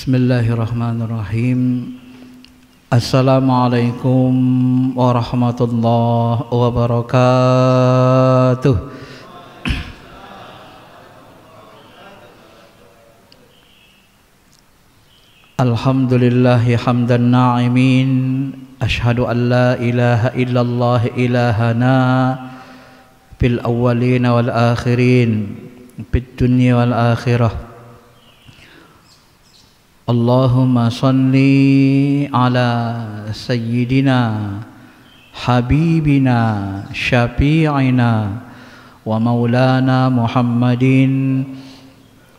Bismillahirrahmanirrahim. Assalamualaikum warahmatullahi wabarakatuh. Alhamdulillahi hamdan na'imin. Ashhadu an la ilaha illallah ilahana fil awwalina wal akhirin, fid dunya wal akhirah. Allahumma salli ala sayyidina habibina syafi'ina wa maulana Muhammadin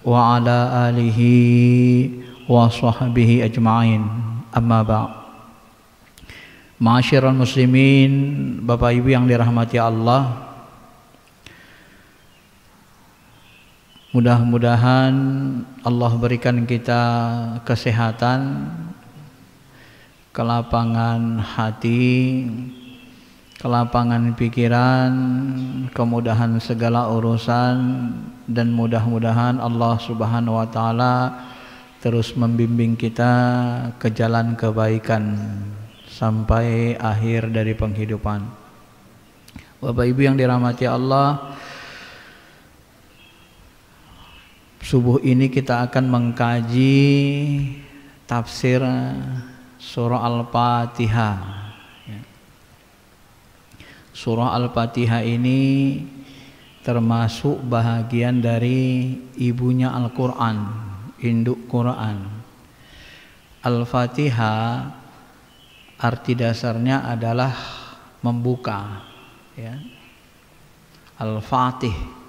wa ala alihi wa sahbihi ajma'in. Amma ba'd. Ma'asyiral muslimin, Bapak Ibu yang dirahmati Allah, mudah-mudahan Allah berikan kita kesehatan, kelapangan hati, kelapangan pikiran, kemudahan segala urusan, dan mudah-mudahan Allah Subhanahu wa taala terus membimbing kita ke jalan kebaikan sampai akhir dari penghidupan. Bapak Ibu yang dirahmati Allah, subuh ini kita akan mengkaji tafsir surah Al-Fatihah. Surah Al-Fatihah ini termasuk bahagian dari ibunya Al-Quran, induk Quran. Al-Fatihah arti dasarnya adalah membuka, ya. Al-Fatih,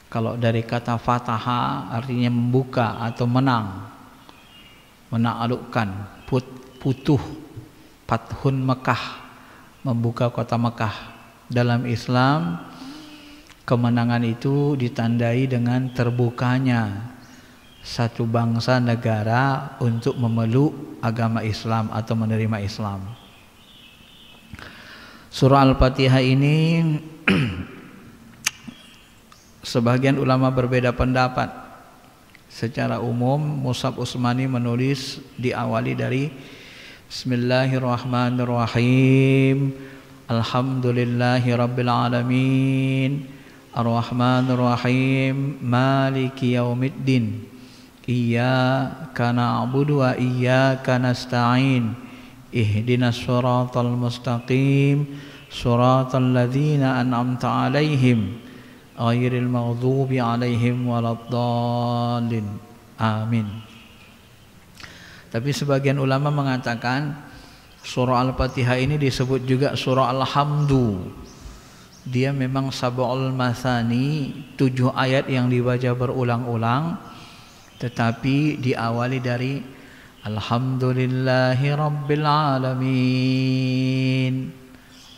kalau dari kata fataha artinya membuka atau menang, menaklukkan, putuh, fathun Mekah, membuka kota Mekah. Dalam Islam, kemenangan itu ditandai dengan terbukanya satu bangsa negara untuk memeluk agama Islam atau menerima Islam. Surah Al-Fatihah ini sebagian ulama berbeda pendapat. Secara umum Mushaf Utsmani menulis diawali dari Bismillahirrahmanirrahim, Alhamdulillahi Rabbil Alamin, Ar-Rahmanirrahim, Maliki Yaumiddin, Iyyaka na'budu wa iyyaka nasta'in, Ihdinas siratal mustaqim, Siratal ladzina an'amta 'alaihim ghairil maghdubi 'alaihim waladdallin. Amin. Tapi sebagian ulama mengatakan surah Al-Fatihah ini disebut juga surah Alhamdu. Dia memang sab'ul masani, 7 ayat yang dibaca berulang-ulang, tetapi diawali dari Alhamdulillahi Rabbil Alamin,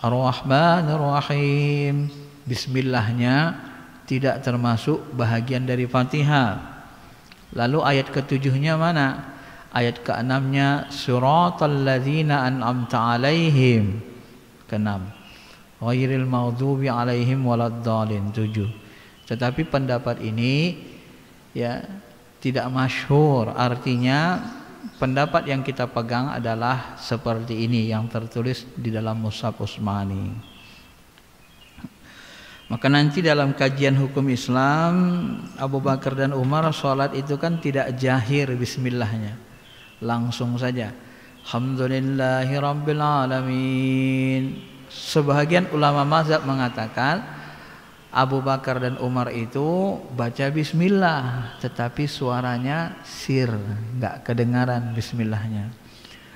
Ar-Rahmanir-Rahim. Bismillahnya tidak termasuk bahagian dari Fatihah. Lalu ayat ke-7-nya mana? Ayat ke-6-nya Siratal ladzina an'amta 'alaihim, ke-6, ghairil maghdubi 'alaihim waladdallin, 7. Tetapi pendapat ini ya tidak masyhur. Artinya pendapat yang kita pegang adalah seperti ini yang tertulis di dalam Mushaf Utsmani. Maka nanti dalam kajian hukum Islam, Abu Bakar dan Umar sholat itu kan tidak jahir bismillahnya, langsung saja Alhamdulillahi Rabbil Alamin. Sebahagian ulama mazhab mengatakan Abu Bakar dan Umar itu baca bismillah, tetapi suaranya sir, nggak kedengaran bismillahnya.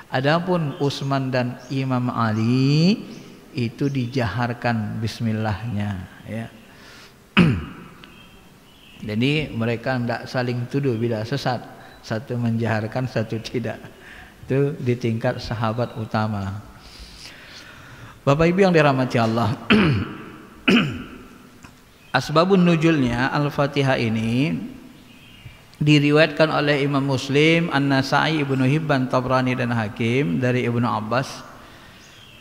Adapun Utsman dan Imam Ali itu dijaharkan bismillahnya, ya. Jadi mereka tidak saling tuduh bila sesat, satu menjaharkan satu tidak. Itu di tingkat sahabat utama. Bapak Ibu yang dirahmati Allah, asbabun nuzulnya Al-Fatihah ini diriwayatkan oleh Imam Muslim, An-Nasa'i, Ibnu Hibban, Tabrani dan Hakim dari Ibnu Abbas.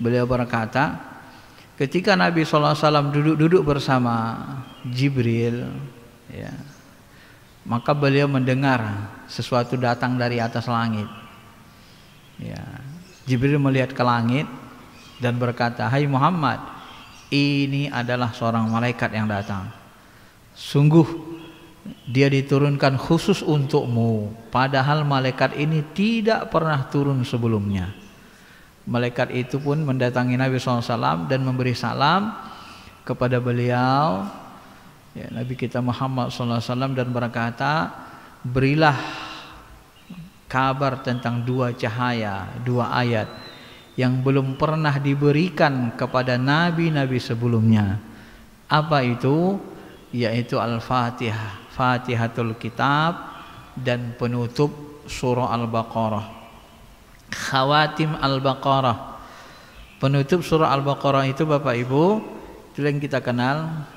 Beliau berkata, ketika Nabi SAW duduk bersama Jibril, ya, maka beliau mendengar sesuatu datang dari atas langit. Ya, Jibril melihat ke langit dan berkata, "Hai Muhammad, ini adalah seorang malaikat yang datang. Sungguh dia diturunkan khusus untukmu, padahal malaikat ini tidak pernah turun sebelumnya." Malaikat itu pun mendatangi Nabi SAW dan memberi salam kepada beliau, ya, Nabi kita Muhammad SAW, dan berkata, "Berilah kabar tentang dua cahaya, dua ayat yang belum pernah diberikan kepada nabi-nabi sebelumnya." Apa itu? Yaitu Al-Fatihah, Fatihatul Kitab, dan penutup surah Al-Baqarah, khawatim Al-Baqarah. Penutup surah Al-Baqarah itu Bapak Ibu, itu yang kita kenal,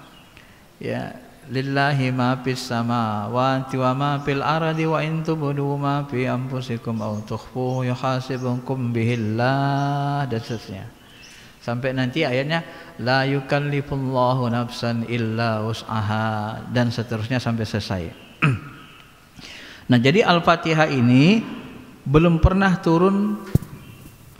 ya, lillahi ma fis samawati wa ma fil ardi wa in tubdu ma fi anfusikum aw tukhfuhu yuhasibukum bihillah, dan seterusnya sampai nanti ayatnya la yukallifullahu nafsan illa wus'aha, dan seterusnya sampai selesai. Nah, jadi Al-Fatihah ini belum pernah turun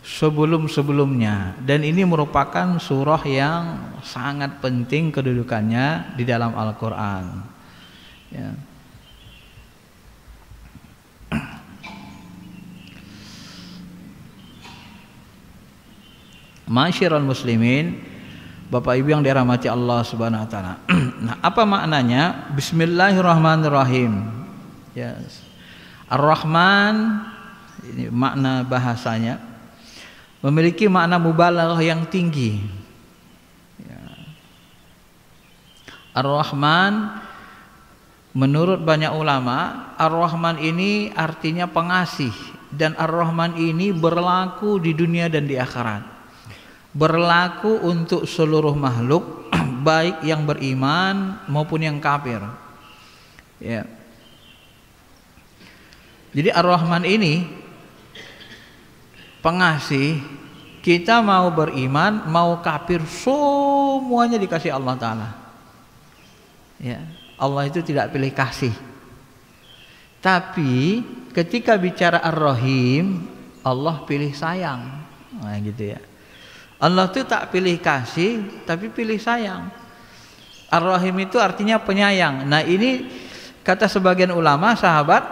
sebelum-sebelumnya, dan ini merupakan surah yang sangat penting kedudukannya di dalam Al-Quran, ya. Masyiral muslimin, Bapak Ibu yang dirahmati Allah Subhanahu wa taala. Nah, apa maknanya Bismillahirrahmanirrahim? Ya. Ar-Rahman, ini makna bahasanya, memiliki makna mubalaghah yang tinggi, ya. Ar-Rahman, menurut banyak ulama, Ar-Rahman ini artinya pengasih, dan Ar-Rahman ini berlaku di dunia dan di akhirat, berlaku untuk seluruh makhluk, baik yang beriman maupun yang kafir, ya. Jadi Ar-Rahman ini pengasih, kita mau beriman mau kafir semuanya dikasih Allah Ta'ala, ya. Allah itu tidak pilih kasih. Tapi ketika bicara Ar-Rahim, Allah pilih sayang. Nah, gitu ya. Allah itu tak pilih kasih tapi pilih sayang. Ar-Rahim itu artinya penyayang. Nah, ini kata sebagian ulama sahabat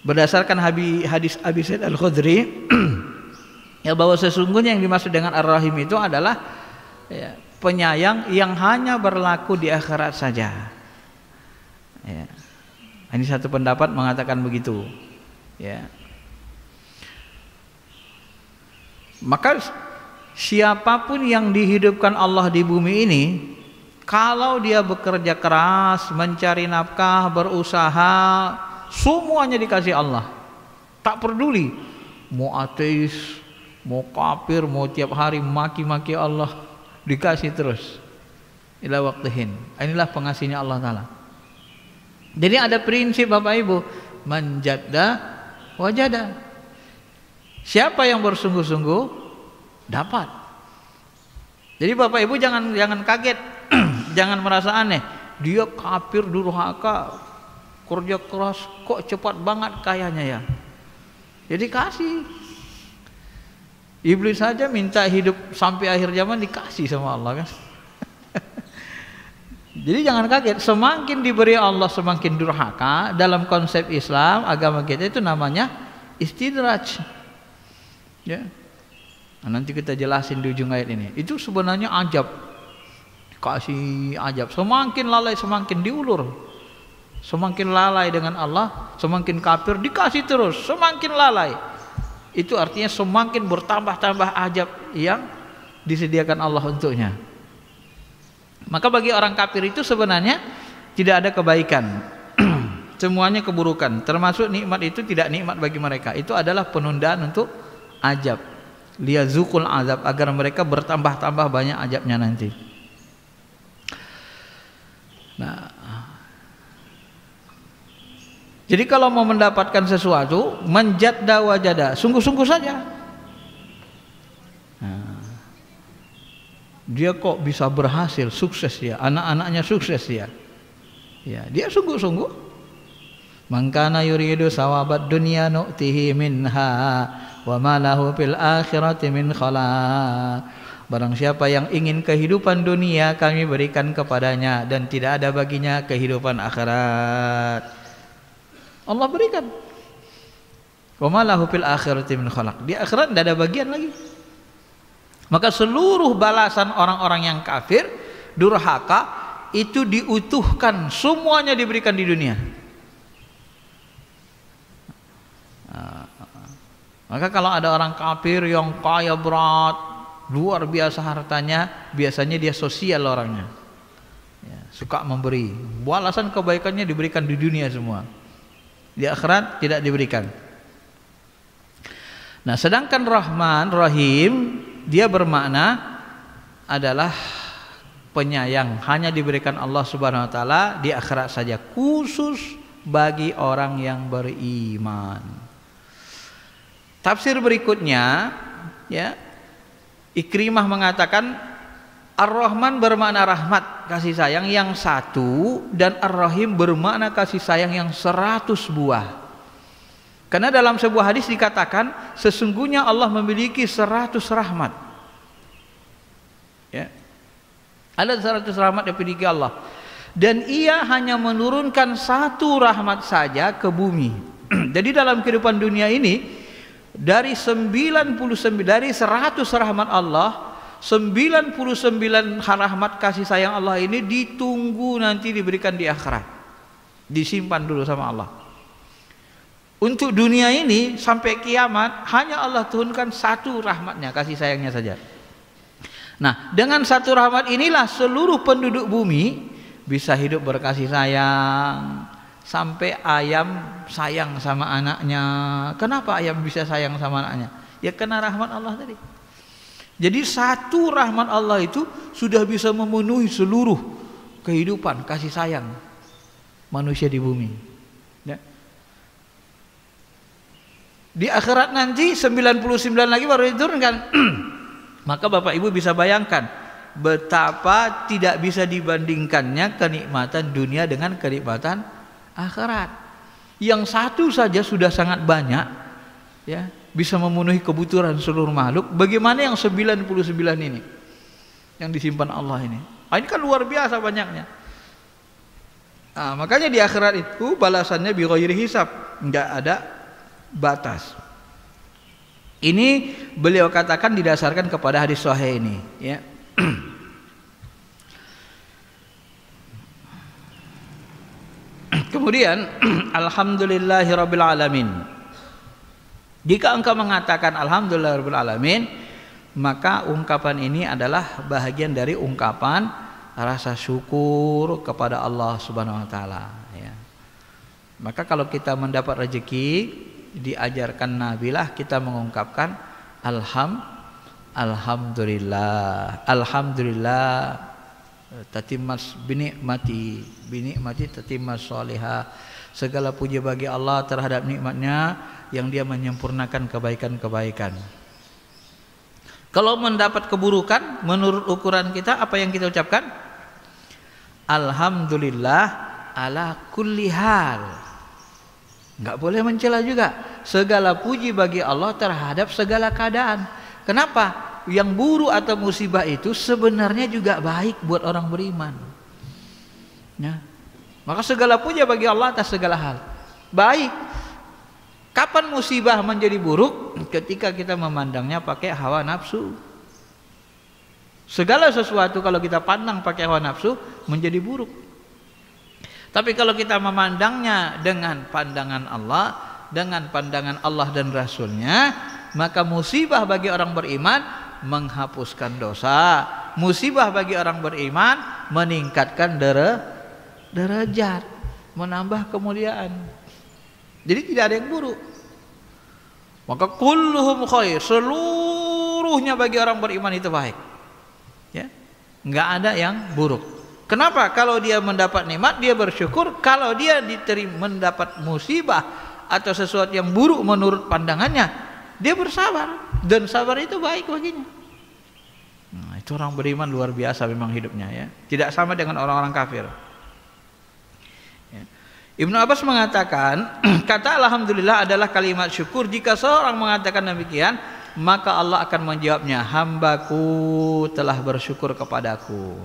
berdasarkan hadis Abi Sa'id Al-Khudri, ya, bahwa sesungguhnya yang dimaksud dengan Ar-Rahim itu adalah, ya, penyayang yang hanya berlaku di akhirat saja, ya. Ini satu pendapat mengatakan begitu, ya. Maka siapapun yang dihidupkan Allah di bumi ini, kalau dia bekerja keras, mencari nafkah, berusaha, semuanya dikasih Allah. Tak peduli mau ateis, mau kafir, mau tiap hari maki-maki Allah, dikasih terus. Ila waqtihin. Inilah pengasihnya Allah Ta'ala. Jadi ada prinsip Bapak Ibu, manjadda wajada. Siapa yang bersungguh-sungguh dapat. Jadi Bapak Ibu jangan kaget, jangan merasa aneh. Dia kafir, durhaka, kerja keras, kok cepat banget kayanya ya. Jadi kasih. Iblis saja minta hidup sampai akhir zaman dikasih sama Allah, kan. Jadi jangan kaget, semakin diberi Allah semakin durhaka. Dalam konsep Islam, agama kita itu namanya istidraj, ya. Nah, nanti kita jelasin di ujung ayat ini. Itu sebenarnya ajab, kasih ajab. Semakin lalai semakin diulur. Semakin lalai dengan Allah, semakin kafir, dikasih terus, semakin lalai. Itu artinya semakin bertambah-tambah ajab yang disediakan Allah untuknya. Maka bagi orang kafir itu sebenarnya tidak ada kebaikan. Semuanya keburukan. Termasuk nikmat itu tidak nikmat bagi mereka. Itu adalah penundaan untuk ajab. Liyazukul azab, agar mereka bertambah-tambah banyak ajabnya nanti. Nah, jadi kalau mau mendapatkan sesuatu, manjadda wajada, sungguh-sungguh saja. Nah, dia kok bisa berhasil, sukses ya, anak-anaknya sukses ya. Ya, dia sungguh-sungguh. Man kana yuridu sawabad dunya nu'tihi minha wa ma lahu fil akhirati min khalaq. Barang siapa yang ingin kehidupan dunia, kami berikan kepadanya, dan tidak ada baginya kehidupan akhirat. Allah berikan. Wa ma lahu fil akhirati min khalaq. Di akhirat tidak ada bagian lagi. Maka seluruh balasan orang-orang yang kafir, durhaka, itu diutuhkan, semuanya diberikan di dunia. Maka kalau ada orang kafir yang kaya berat, luar biasa hartanya, biasanya dia sosial orangnya, ya, suka memberi. Balasan kebaikannya diberikan di dunia semua, di akhirat tidak diberikan. Nah, sedangkan Rahman, Rahim, dia bermakna adalah penyayang, hanya diberikan Allah Subhanahu wa taala di akhirat saja, khusus bagi orang yang beriman. Tafsir berikutnya, ya, Ikrimah mengatakan Ar-Rahman bermakna rahmat, kasih sayang yang satu, dan Ar-Rahim bermakna kasih sayang yang 100 buah. Karena dalam sebuah hadis dikatakan sesungguhnya Allah memiliki 100 rahmat. Ya. Ada 100 rahmat yang dimiliki Allah, dan ia hanya menurunkan 1 rahmat saja ke bumi. Jadi dalam kehidupan dunia ini, dari 100 rahmat Allah, 99 rahmat kasih sayang Allah ini ditunggu nanti diberikan di akhirat, disimpan dulu sama Allah. Untuk dunia ini sampai kiamat hanya Allah turunkan 1 rahmatnya, kasih sayangnya saja. Nah, dengan 1 rahmat inilah seluruh penduduk bumi bisa hidup berkasih sayang. Sampai ayam sayang sama anaknya. Kenapa ayam bisa sayang sama anaknya? Ya karena rahmat Allah tadi. Jadi 1 rahmat Allah itu sudah bisa memenuhi seluruh kehidupan kasih sayang manusia di bumi, ya. Di akhirat nanti 99 lagi baru diturunkan. Maka Bapak Ibu bisa bayangkan betapa tidak bisa dibandingkannya kenikmatan dunia dengan kenikmatan akhirat. Yang 1 saja sudah sangat banyak, ya, bisa memenuhi kebutuhan seluruh makhluk. Bagaimana yang 99 ini yang disimpan Allah ini? Ini kan luar biasa banyaknya. Nah, makanya di akhirat itu balasannya bi ghairi hisab, enggak ada batas. Ini beliau katakan didasarkan kepada hadis sahih ini, ya. Kemudian alhamdulillahirabbil alamin. Jika engkau mengatakan alhamdulillahirabbil alamin, maka ungkapan ini adalah bahagian dari ungkapan rasa syukur kepada Allah Subhanahu wa taala, ya. Maka kalau kita mendapat rezeki, diajarkan Nabilah kita mengungkapkan alhamdulillah, alhamdulillah tatimmas binikmati tatimmas sholihah. Segala puji bagi Allah terhadap nikmatnya yang dia menyempurnakan kebaikan-kebaikan. Kalau mendapat keburukan menurut ukuran kita, apa yang kita ucapkan? Alhamdulillah ala kulli hal. Enggak boleh mencela juga. Segala puji bagi Allah terhadap segala keadaan. Kenapa? Yang buruk atau musibah itu sebenarnya juga baik buat orang beriman, ya. Maka segala puja bagi Allah atas segala hal baik. Kapan musibah menjadi buruk? Ketika kita memandangnya pakai hawa nafsu. Segala sesuatu kalau kita pandang pakai hawa nafsu menjadi buruk. Tapi kalau kita memandangnya dengan pandangan Allah, dengan pandangan Allah dan Rasulnya, maka musibah bagi orang beriman menghapuskan dosa, musibah bagi orang beriman meningkatkan derajat, menambah kemuliaan. Jadi tidak ada yang buruk. Maka kulluhum khair, seluruhnya bagi orang beriman itu baik, ya, nggak ada yang buruk. Kenapa? Kalau dia mendapat nikmat dia bersyukur, kalau dia mendapat musibah atau sesuatu yang buruk menurut pandangannya, dia bersabar, dan sabar itu baik baginya. Nah, itu orang beriman luar biasa memang hidupnya, ya. Tidak sama dengan orang-orang kafir. Ibnu Abbas mengatakan, kata alhamdulillah adalah kalimat syukur. Jika seorang mengatakan demikian, maka Allah akan menjawabnya, hambaku telah bersyukur kepadaku.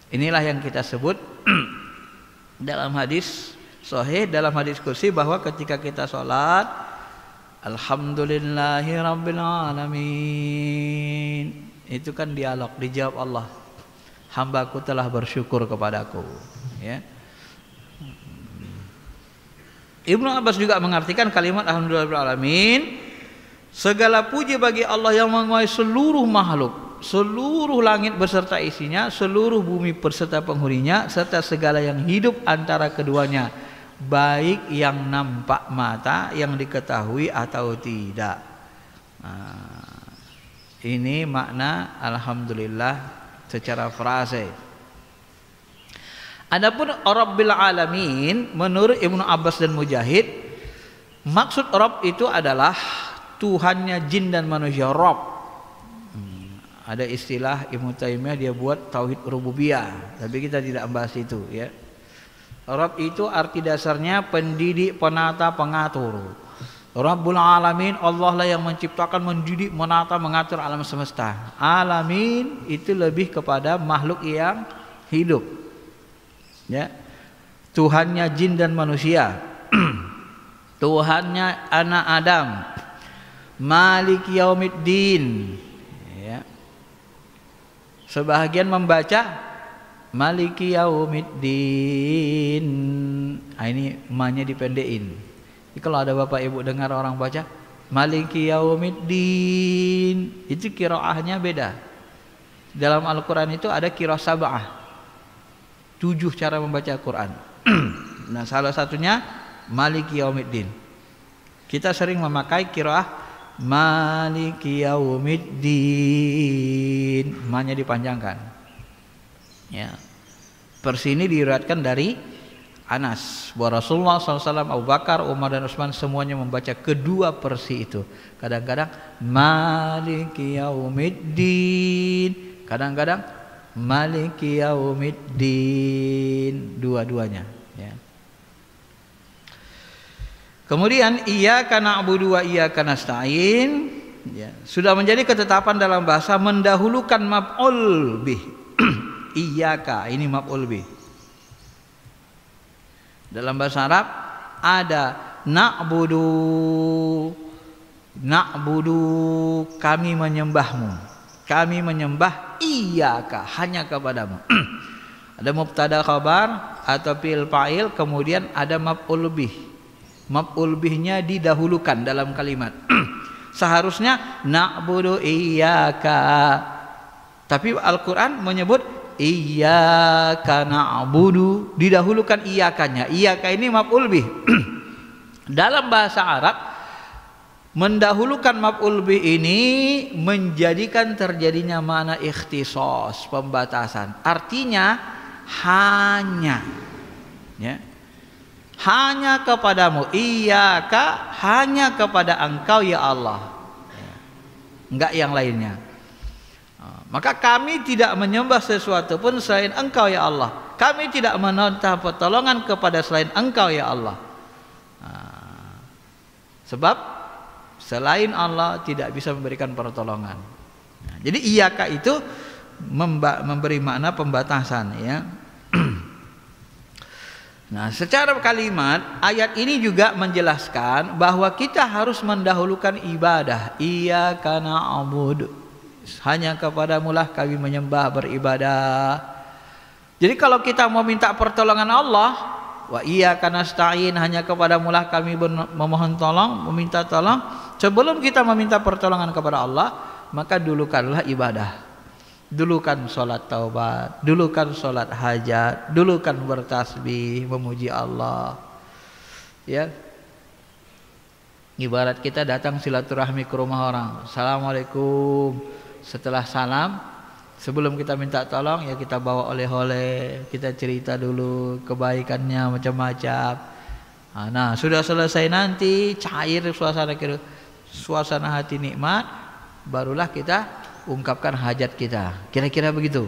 Inilah yang kita sebut dalam hadis sahih, dalam hadis kursi, bahwa ketika kita sholat, alhamdulillahi rabbil alamin, itu kan dialog, dijawab Allah, hambaku telah bersyukur kepadaku, ya. Ibnu Abbas juga mengartikan kalimat alhamdulillah rabbil alamin, segala puji bagi Allah yang menguasai seluruh makhluk, seluruh langit beserta isinya, seluruh bumi beserta penghuninya, serta segala yang hidup antara keduanya, baik yang nampak mata, yang diketahui atau tidak. Nah, ini makna alhamdulillah secara frase. Adapun Rabbil Alamin, menurut Ibnu Abbas dan Mujahid, maksud Rabb itu adalah Tuhannya jin dan manusia. Rabb. Ada istilah Ibnu Taimiyah, dia buat tauhid rububiyah, tapi kita tidak membahas itu, ya. Rabb itu arti dasarnya pendidik, penata, pengatur. Rabbul Alamin, Allah lah yang menciptakan, mendidik, menata, mengatur alam semesta. Alamin itu lebih kepada makhluk yang hidup, ya. Tuhannya jin dan manusia. Tuhannya anak Adam. Malik Yaumiddin, ya. Sebahagian membaca Maliki Yaumiddin. Nah, ini emaknya dipendekin. Jadi kalau ada bapak ibu dengar orang baca Maliki Yaumiddin, itu qiraahnya beda. Dalam Al-Quran itu ada qiraah sab'ah, 7 cara membaca Al-Quran. Nah, salah satunya Maliki Yaumiddin. Kita sering memakai qiraah Maliki Yaumiddin, ma-nya dipanjangkan, ya. Versi ini diriwayatkan dari Anas bahwa Rasulullah SAW, Abu Bakar, Umar dan Utsman semuanya membaca kedua versi itu. Kadang-kadang Maliki Yaumiddin, kadang-kadang Maliki Yaumiddin, dua-duanya, ya. Kemudian iyyaka na'budu wa iyyaka nasta'in, ya, sudah menjadi ketetapan dalam bahasa mendahulukan maf'ul bih. Iyyaka ini maf'ul bih. Dalam bahasa Arab ada na'budu, na'budu kami menyembahmu, kami menyembah iyyaka hanya kepadamu. Ada mubtada khabar atau fi'il fa'il, kemudian ada maf'ul bih. Maf'ul bihnya didahulukan dalam kalimat. Seharusnya na'budu iyyaka, tapi Al-Quran menyebut iyyaka na'budu, didahulukan iyyakanya. Iyyaka ini maf'ul bih. Dalam bahasa Arab, mendahulukan maf'ul bih ini menjadikan terjadinya makna ikhtisas, pembatasan. Artinya hanya, ya, hanya kepadamu, iyyaka, hanya kepada engkau ya Allah, enggak yang lainnya. Maka kami tidak menyembah sesuatu pun selain engkau ya Allah, kami tidak meminta pertolongan kepada selain engkau ya Allah. Sebab selain Allah tidak bisa memberikan pertolongan. Jadi iyyaka itu memberi makna pembatasan, ya. Nah, secara kalimat ayat ini juga menjelaskan bahwa kita harus mendahulukan ibadah. Iyyaka na'budu, hanya kepadamu lah kami menyembah, beribadah. Jadi kalau kita mau minta pertolongan Allah, wa iyyaka nasta'in, hanya kepadamu lah kami memohon tolong, meminta tolong. Sebelum kita meminta pertolongan kepada Allah, maka dulukanlah ibadah. Dulukan sholat taubat, dulukan sholat hajat, dulukan bertasbih, memuji Allah, ya. Ibarat kita datang silaturahmi ke rumah orang, assalamualaikum. Setelah salam, sebelum kita minta tolong, ya kita bawa oleh-oleh, kita cerita dulu kebaikannya macam-macam. Nah, sudah selesai nanti cair suasana hati nikmat, barulah kita ungkapkan hajat kita. Kira-kira begitu,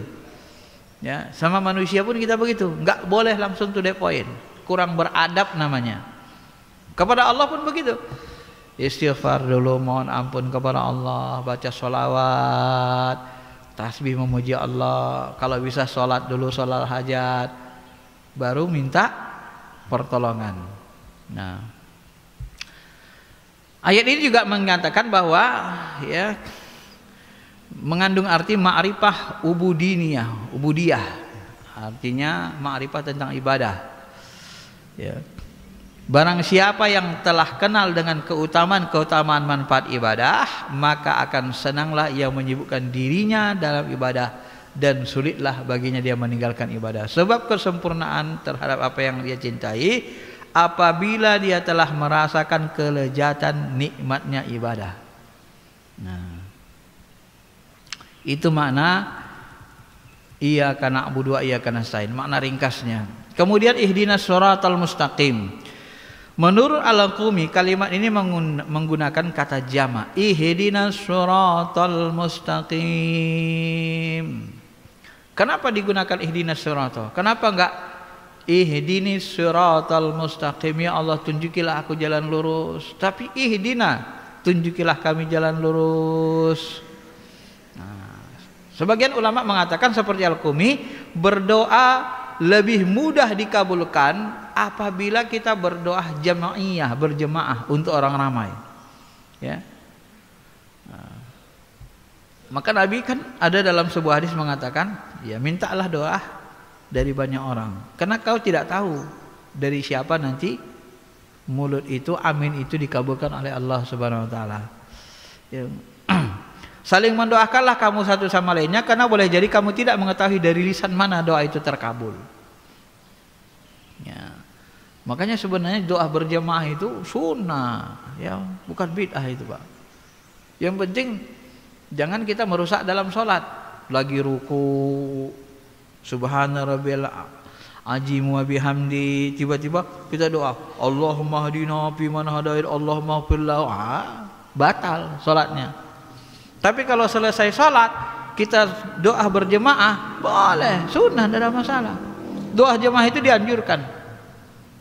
ya. Sama manusia pun kita begitu, nggak boleh langsung to the point. kurang beradab namanya. Kepada Allah pun begitu. Istighfar dulu, mohon ampun kepada Allah, baca sholawat, tasbih memuji Allah. Kalau bisa sholat dulu, sholat hajat, baru minta pertolongan. Nah, ayat ini juga mengatakan bahwa ya mengandung arti ma'rifah ubudiyah. Artinya ma'rifah tentang ibadah. Ya. Barang siapa yang telah kenal dengan keutamaan manfaat ibadah, maka akan senanglah ia menyibukkan dirinya dalam ibadah, dan sulitlah baginya dia meninggalkan ibadah. Sebab kesempurnaan terhadap apa yang dia cintai apabila dia telah merasakan kelezatan nikmatnya ibadah. Nah, itu makna iyyaka na'budu wa iyyaka nasta'in, makna ringkasnya. Kemudian ihdinas shiratal mustaqim. Menurut Al-Qumi, kalimat ini menggunakan kata jama', ihdinas shiratal mustaqim. Kenapa digunakan ihdinas shiratal? Kenapa enggak ihdinis shiratal mustaqim, ya Allah tunjukilah aku jalan lurus? Tapi ihdina, tunjukilah kami jalan lurus. Nah, sebagian ulama mengatakan seperti Al-Qumi, berdoa lebih mudah dikabulkan apabila kita berdoa jamaiyah, berjemaah untuk orang ramai. Ya. Nah, maka Nabi kan ada dalam sebuah hadis mengatakan, ya mintalah doa dari banyak orang, karena kau tidak tahu dari siapa nanti mulut itu amin itu dikabulkan oleh Allah Subhanahu wa taala. Ya. Saling mendoakanlah kamu satu sama lainnya, karena boleh jadi kamu tidak mengetahui dari lisan mana doa itu terkabul. Ya. Makanya sebenarnya doa berjamaah itu sunnah, ya, bukan bid'ah itu, Pak. Yang penting jangan kita merusak dalam sholat. Lagi ruku, subhana rabbiyal azim wa bihamdi, tiba-tiba kita doa, Allahumma hadina fi man hadait, Allahumma ighfir lahu, batal sholatnya. Tapi kalau selesai sholat kita doa berjemaah, boleh, sunnah, tidak ada masalah. Doa jemaah itu dianjurkan.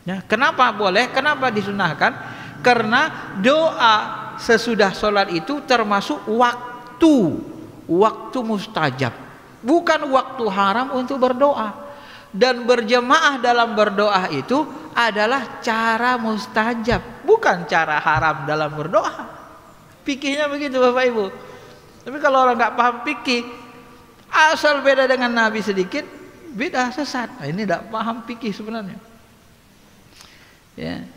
Ya, kenapa boleh? Kenapa disunahkan? Karena doa sesudah sholat itu termasuk waktu mustajab, bukan waktu haram untuk berdoa. Dan berjemaah dalam berdoa itu adalah cara mustajab, bukan cara haram dalam berdoa. Fikihnya begitu, Bapak Ibu. Tapi kalau orang nggak paham fikih, asal beda dengan Nabi sedikit, beda, sesat. Nah, ini tidak paham fikih sebenarnya. Ya.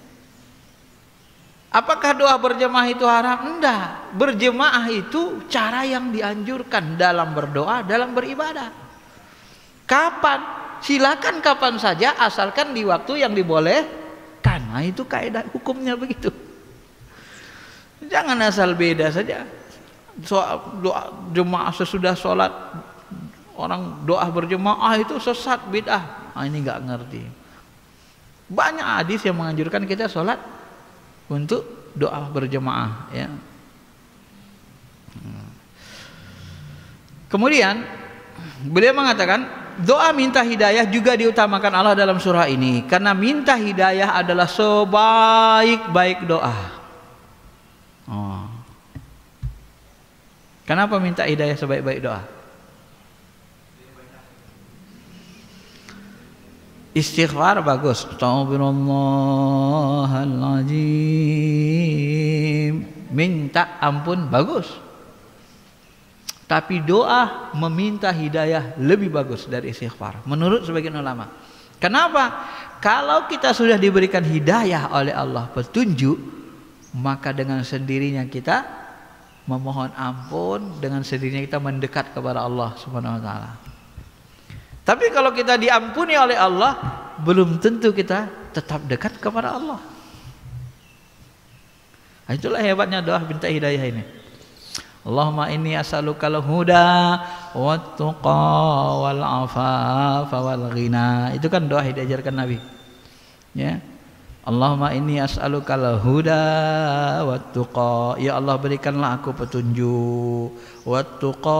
Apakah doa berjemaah itu haram? Enggak. Berjemaah itu cara yang dianjurkan dalam berdoa, dalam beribadah. Kapan? Silakan kapan saja, asalkan di waktu yang dibolehkan. Nah, itu kaidah hukumnya begitu. Jangan asal beda saja. Doa jemaah sesudah sholat, orang doa berjemaah itu sesat, bid'ah. Nah, ini nggak ngerti. Banyak hadis yang menganjurkan kita sholat untuk doa berjemaah, ya. Kemudian beliau mengatakan doa minta hidayah juga diutamakan Allah dalam surah ini, karena minta hidayah adalah sebaik-baik doa. Oh. Kenapa minta hidayah sebaik-baik doa? Istighfar bagus, Astagfirullahaladzim, minta ampun bagus. Tapi doa meminta hidayah lebih bagus dari istighfar menurut sebagian ulama. Kenapa? Kalau kita sudah diberikan hidayah oleh Allah, petunjuk, maka dengan sendirinya kita memohon ampun, dengan sendirinya kita mendekat kepada Allah Subhanahu wa taala. Tapi kalau kita diampuni oleh Allah, belum tentu kita tetap dekat kepada Allah. Nah, itulah hebatnya doa minta hidayah ini. Allahumma inni as'alukal huda wat tuqa wal afafa wal ghina. Itu kan doa yang diajarkan Nabi. Ya. Allahumma inni as'alukal huda wat tuqa. Ya Allah, berikanlah aku petunjuk, wat tuqa,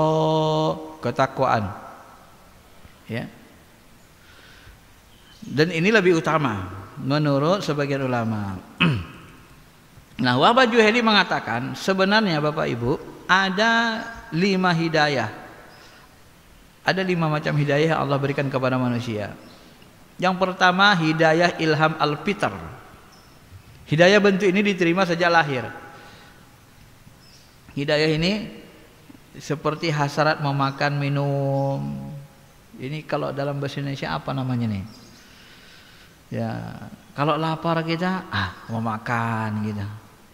ketakwaan. Ya. Dan ini lebih utama. menurut sebagian ulama. Nah, Wahbah Juhayli mengatakan sebenarnya Bapak Ibu ada 5 hidayah. Ada 5 macam hidayah yang Allah berikan kepada manusia. Yang pertama hidayah ilham al-fitr. Hidayah bentuk ini diterima sejak lahir. Hidayah ini seperti hasrat memakan, minum. Ini kalau dalam bahasa Indonesia apa namanya nih? Ya, kalau lapar kita mau makan gitu.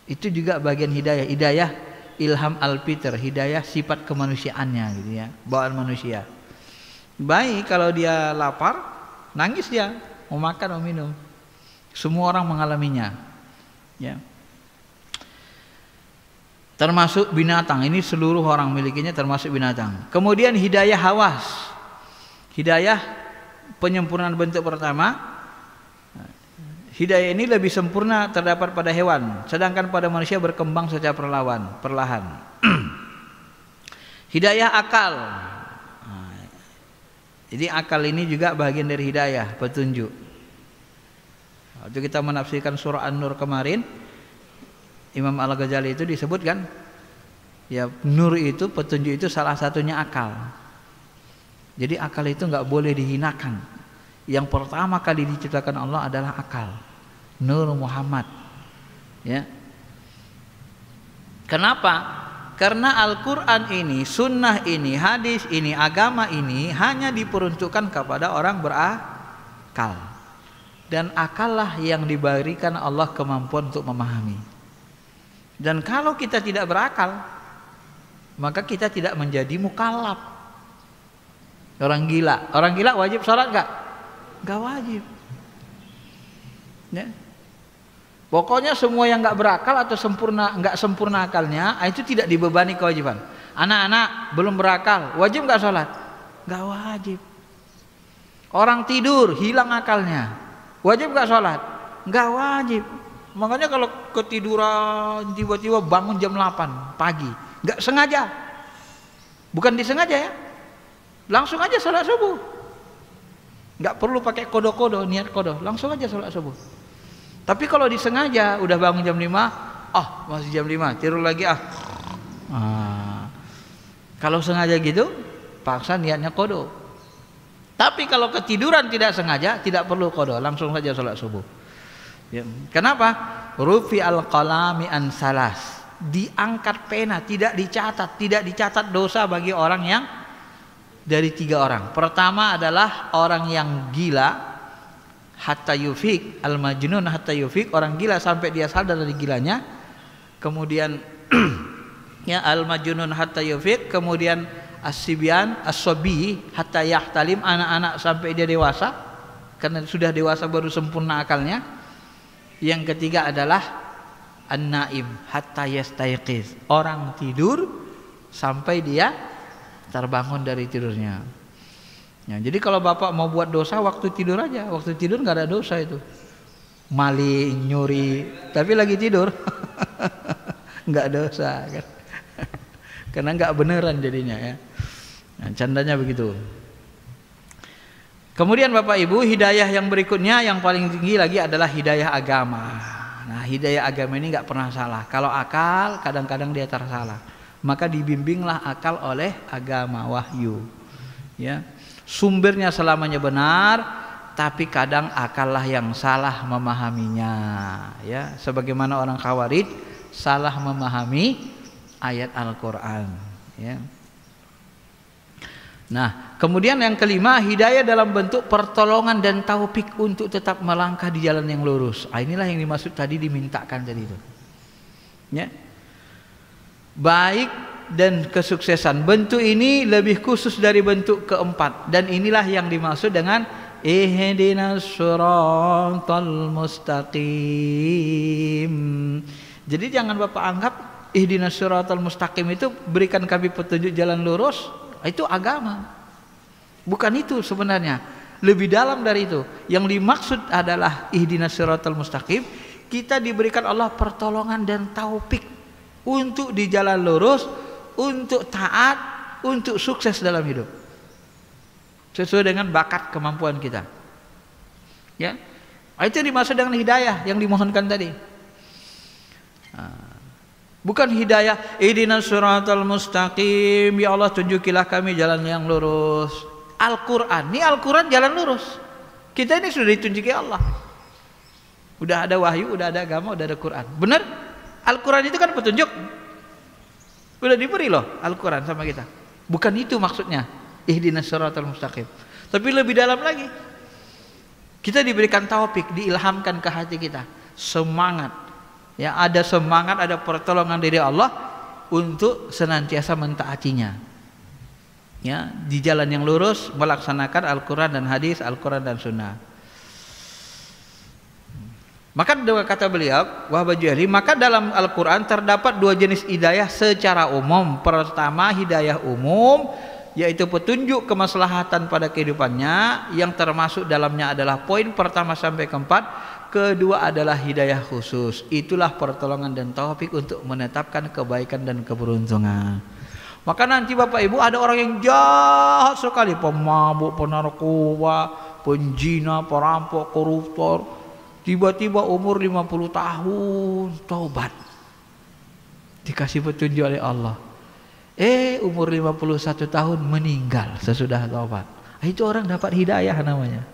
Itu juga bagian hidayah. Hidayah ilham al-fitr, hidayah sifat kemanusiaannya gitu ya, bawaan manusia. Baik kalau dia lapar, nangis dia, mau makan, mau minum. Semua orang mengalaminya. Ya. Termasuk binatang, ini seluruh orang milikinya termasuk binatang. Kemudian hidayah hawas. Hidayah penyempurnaan bentuk pertama. Hidayah ini lebih sempurna terdapat pada hewan, sedangkan pada manusia berkembang secara perlahan. Hidayah akal. Jadi akal ini juga bagian dari hidayah, petunjuk. Waktu kita menafsirkan surah An-Nur kemarin, Imam Al-Ghazali itu disebutkan, ya nur itu, petunjuk itu salah satunya akal. Jadi akal itu nggak boleh dihinakan. Yang pertama kali diciptakan Allah adalah akal, Nur Muhammad. Ya. Kenapa? Karena Al-Quran ini, sunnah ini, hadis ini, agama ini hanya diperuntukkan kepada orang berakal. Dan akallah yang diberikan Allah kemampuan untuk memahami. Dan kalau kita tidak berakal, maka kita tidak menjadi mukallaf. Orang gila wajib sholat nggak? Nggak wajib. Ya. Pokoknya semua yang nggak berakal atau nggak sempurna akalnya, itu tidak dibebani kewajiban. Anak-anak belum berakal, wajib nggak sholat? Nggak wajib. Orang tidur hilang akalnya, wajib nggak sholat? Nggak wajib. Makanya kalau ketiduran tiba-tiba bangun jam 8 pagi, nggak sengaja, bukan disengaja ya, langsung aja sholat subuh. Nggak perlu pakai kodo-kodo, niat kodo, langsung aja sholat subuh. Tapi kalau disengaja, udah bangun jam 5, masih jam 5, tidur lagi Kalau sengaja gitu, paksa niatnya kodo. Tapi kalau ketiduran tidak sengaja, tidak perlu kodo, langsung saja sholat subuh. Ya. Kenapa? Rufi al-qalami an salas. Diangkat pena, tidak dicatat dosa bagi orang yang dari 3 orang. Pertama adalah orang yang gila, hatta yufik, al-majnun hatta yufik, orang gila sampai dia sadar dari gilanya. Kemudian ya al-majnun hatta yufik, kemudian as-sibyan as-sabi hatta yahtalim, anak-anak sampai dia dewasa, karena sudah dewasa baru sempurna akalnya. Yang ketiga adalah an-naim hatta yastayqiz, orang tidur sampai dia terbangun dari tidurnya. Ya, jadi kalau bapak mau buat dosa waktu tidur aja, waktu tidur nggak ada dosa itu. Maling, nyuri, tapi lagi tidur nggak dosa kan? Karena nggak beneran jadinya ya. Nah, candanya begitu. Kemudian Bapak Ibu, hidayah yang berikutnya yang paling tinggi lagi adalah hidayah agama. Nah, hidayah agama ini nggak pernah salah. Kalau akal kadang-kadang dia tersalah, maka dibimbinglah akal oleh agama wahyu. Ya. Sumbernya selamanya benar, tapi kadang akallah yang salah memahaminya. Ya, sebagaimana orang Khawarij salah memahami ayat Al-Quran. Ya. Nah, kemudian yang kelima, hidayah dalam bentuk pertolongan dan taufik untuk tetap melangkah di jalan yang lurus. Inilah yang dimaksud tadi, dimintakan tadi itu. Ya. Baik dan kesuksesan. Bentuk ini lebih khusus dari bentuk keempat, dan inilah yang dimaksud dengan ihdinas siratal mustaqim. Jadi jangan Bapak anggap ihdinas siratal mustaqim itu berikan kami petunjuk jalan lurus, itu agama. Bukan itu sebenarnya. Lebih dalam dari itu. Yang dimaksud adalah ihdinas siratal mustaqim, kita diberikan Allah pertolongan dan taufik untuk di jalan lurus, untuk taat, untuk sukses dalam hidup sesuai dengan bakat kemampuan kita. Ya, Itu dimaksud dengan hidayah yang dimohonkan tadi. Bukan hidayah ihdinas siratal mustaqim, ya Allah tunjukilah kami jalan yang lurus. Al-Quran, ini Al-Quran jalan lurus. Kita ini sudah ditunjuki Allah. Udah ada wahyu, udah ada agama, udah ada Quran. Benar? Al-Quran itu kan petunjuk. Udah diberi loh Al-Quran sama kita. Bukan itu maksudnya ihdinas siratal mustaqim. Tapi lebih dalam lagi. Kita diberikan taufik, diilhamkan ke hati kita. Semangat. Ya, ada semangat, ada pertolongan dari Allah untuk senantiasa mentaatinya. Ya, di jalan yang lurus melaksanakan Al-Quran dan hadis, Al-Quran dan Sunnah. Maka kata beliau, Wahbah Juhri, maka dalam Al-Quran terdapat dua jenis hidayah secara umum. Pertama hidayah umum, yaitu petunjuk kemaslahatan pada kehidupannya, yang termasuk dalamnya adalah poin pertama sampai keempat. Kedua adalah hidayah khusus, itulah pertolongan dan taufik untuk menetapkan kebaikan dan keberuntungan. Maka nanti Bapak Ibu ada orang yang jahat sekali, pemabuk, penarkoba, penjina, perampok, koruptor, tiba-tiba umur 50 tahun taubat, dikasih petunjuk oleh Allah, umur 51 tahun meninggal sesudah taubat. Itu orang dapat hidayah namanya.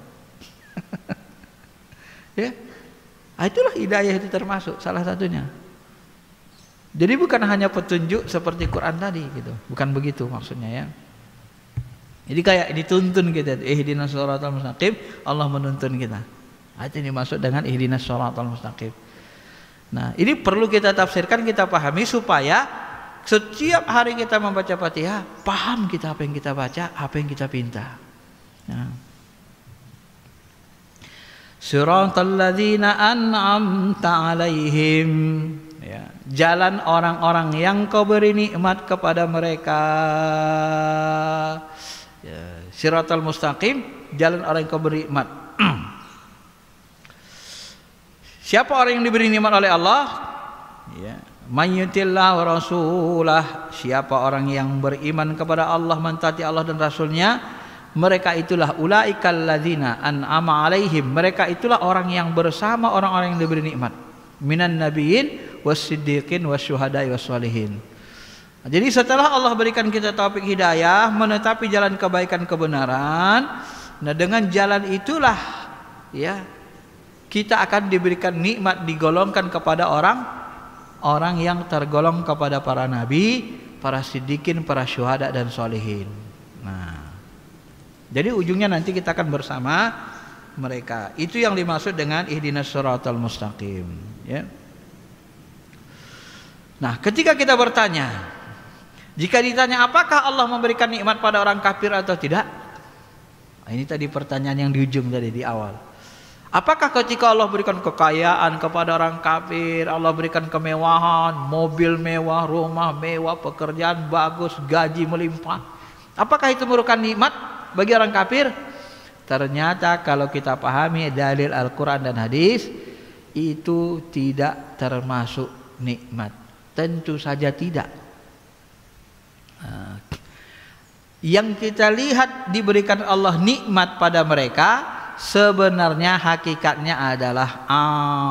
Ya, itulah hidayah, itu termasuk salah satunya. Jadi bukan hanya petunjuk seperti Quran tadi gitu, bukan begitu maksudnya ya. Jadi kayak dituntun kita, ihdinas shiratal mustaqim, Allah menuntun kita. Itu dimaksud dengan ihdinas shiratal mustaqim. Nah, ini perlu kita tafsirkan, kita pahami supaya setiap hari kita membaca Fatihah, paham kita apa yang kita baca, apa yang kita pinta. Nah. Siratal ladzina an'amta 'alaihim, ya, jalan orang-orang yang Kau beri nikmat kepada mereka. Ya, siratal mustaqim, jalan orang yang Kau beri nikmat. Siapa orang yang diberi nikmat oleh Allah? Ya, may yutillah wa rasulah, siapa orang yang beriman kepada Allah, mentaati Allah dan Rasulnya, mereka itulah ulaikal ladzina an'ama 'alaihim, mereka itulah orang yang bersama orang-orang yang diberi nikmat, minan nabiyyin wassiddiqin wasyuhada'i wassalihin. Jadi setelah Allah berikan kita taufik hidayah menetapi jalan kebaikan kebenaran, nah dengan jalan itulah ya kita akan diberikan nikmat, digolongkan kepada orang yang tergolong kepada para nabi, para siddiqin, para syuhada dan sholihin. Nah, jadi ujungnya nanti kita akan bersama mereka. Itu yang dimaksud dengan ihdinas shiratal mustaqim, ya. Nah, ketika kita bertanya, jika ditanya apakah Allah memberikan nikmat pada orang kafir atau tidak? Nah, ini tadi pertanyaan yang di ujung tadi di awal. Apakah ketika Allah berikan kekayaan kepada orang kafir, Allah berikan kemewahan, mobil mewah, rumah mewah, pekerjaan bagus, gaji melimpah, apakah itu merupakan nikmat bagi orang kafir? Ternyata kalau kita pahami dalil Al-Quran dan hadis, itu tidak termasuk nikmat. Tentu saja tidak. Yang kita lihat diberikan Allah nikmat pada mereka, sebenarnya hakikatnya adalah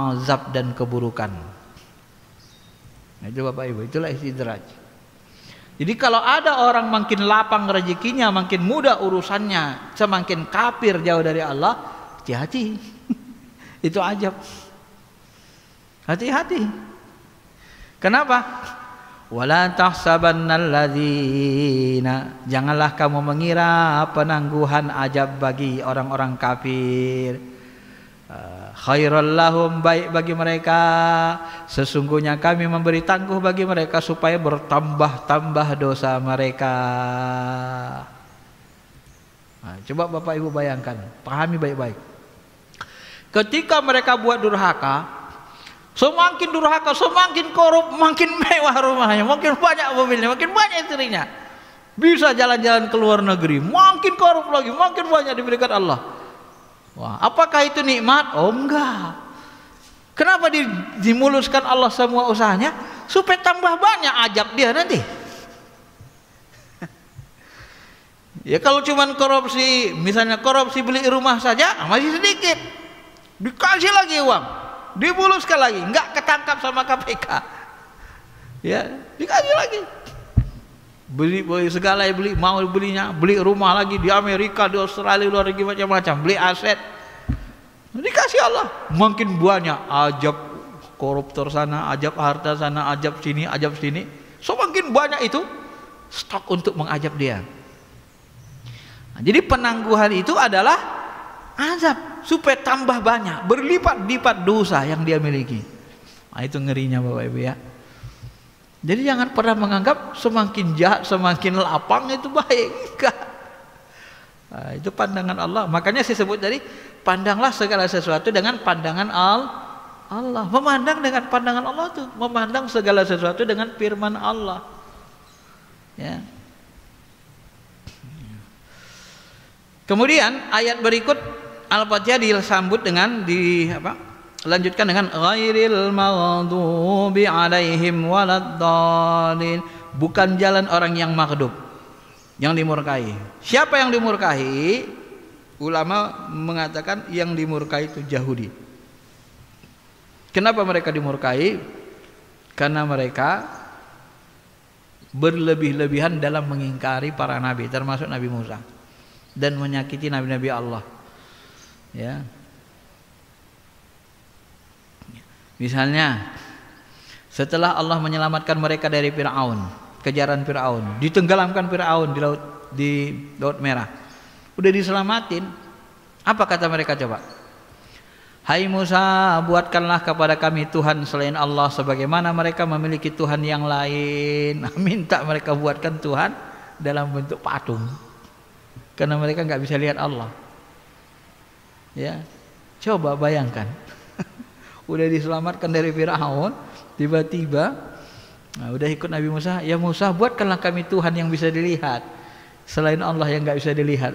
azab dan keburukan. Nah, itu Bapak Ibu, itulah istidraj. Jadi kalau ada orang makin lapang rezekinya, makin mudah urusannya, semakin kafir jauh dari Allah, hati-hati. Itu ajab. Hati-hati. Kenapa? Wala tahsabannal ladzina, janganlah kamu mengira penangguhan ajab bagi orang-orang kafir. Khairul lahum, baik bagi mereka, sesungguhnya kami memberi tangguh bagi mereka supaya bertambah-tambah dosa mereka. Nah, coba Bapak Ibu bayangkan, pahami baik-baik. Ketika mereka buat durhaka, semakin durhaka, semakin korup, makin mewah rumahnya, makin banyak mobilnya, makin banyak istrinya, bisa jalan-jalan ke luar negeri, makin korup lagi, makin banyak diberikan Allah. Wah, apakah itu nikmat? Oh enggak. Kenapa dimuluskan Allah semua usahanya? Supaya tambah banyak ajab dia nanti. Ya kalau cuman korupsi, misalnya korupsi beli rumah saja masih sedikit. dikasih lagi uang, dibuluskan lagi, nggak ketangkap sama KPK, ya dikasih lagi, beli segala, mau belinya, beli rumah lagi di Amerika, di Australia, luar negeri macam-macam, beli aset, dikasih Allah, makin banyak, ajab koruptor sana, ajab harta sana, ajab sini, semakin banyak itu stok untuk mengajab dia. Nah, jadi penangguhan itu adalah azab supaya tambah banyak, berlipat-lipat dosa yang dia miliki. Nah, itu ngerinya Bapak Ibu ya. Jadi jangan pernah menganggap semakin jahat, semakin lapang itu baik. Enggak. Nah, itu pandangan Allah. Makanya saya sebut tadi, pandanglah segala sesuatu dengan pandangan Allah. Memandang dengan pandangan Allah itu memandang segala sesuatu dengan firman Allah. Ya. Kemudian ayat berikut Al-Fatihah disambut dengan lanjutkan dengan ghairil maghdubi alaihim waladdallin, bukan jalan orang yang maghdub, yang dimurkai. Siapa yang dimurkai? Ulama mengatakan yang dimurkai itu Yahudi. Kenapa mereka dimurkai? Karena mereka berlebih-lebihan dalam mengingkari para nabi, termasuk Nabi Musa, dan menyakiti nabi-nabi Allah. Ya. Misalnya setelah Allah menyelamatkan mereka dari Fir'aun, kejaran Fir'aun, ditenggelamkan Fir'aun di Laut Merah, udah diselamatin, apa kata mereka coba? Hai Musa, buatkanlah kepada kami Tuhan selain Allah, sebagaimana mereka memiliki Tuhan yang lain. Minta mereka buatkan Tuhan dalam bentuk patung, karena mereka nggak bisa lihat Allah. Ya, coba bayangkan, udah diselamatkan dari Fir'aun, tiba-tiba udah ikut Nabi Musa, ya Musa buatkanlah kami Tuhan yang bisa dilihat selain Allah yang nggak bisa dilihat.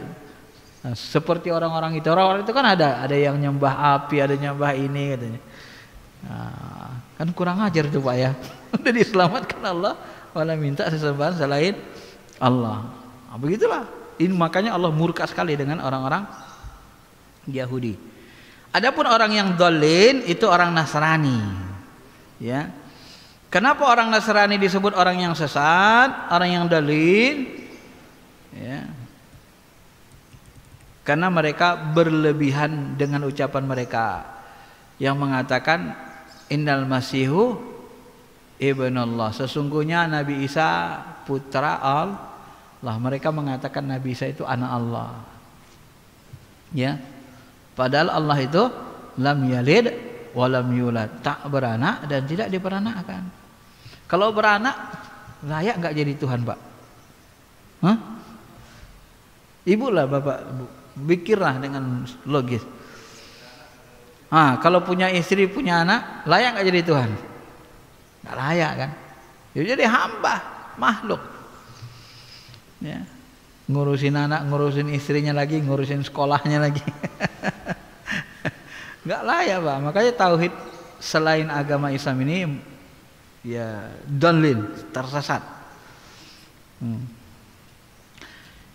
Nah, seperti orang-orang itu kan ada yang nyembah api, ada nyembah ini katanya. Nah, kan kurang ajar tuh Pak ya. Udah diselamatkan Allah, malah minta sesembahan selain Allah. Nah, begitulah. Ini makanya Allah murka sekali dengan orang-orang Yahudi. Adapun orang yang dhalin itu orang Nasrani. Ya. Kenapa orang Nasrani disebut orang yang sesat, orang yang dhalin? Ya. Karena mereka berlebihan dengan ucapan mereka yang mengatakan innal masihu ibnullah, sesungguhnya Nabi Isa putra Allah. Mereka mengatakan Nabi Isa itu anak Allah. Ya. Padahal Allah itu lam yalid wa lam yulad, tak beranak dan tidak diperanakkan. Kalau beranak layak enggak jadi Tuhan, Pak? Hah? Ibu lah Bapak, pikirlah dengan logis. Kalau punya istri, punya anak, layak nggak jadi Tuhan? Nggak layak kan? Jadi hamba, makhluk. Ya. Ngurusin anak, ngurusin istrinya lagi, ngurusin sekolahnya lagi. Nggak layak Pak. Makanya tauhid selain agama Islam ini ya dhalin, tersesat.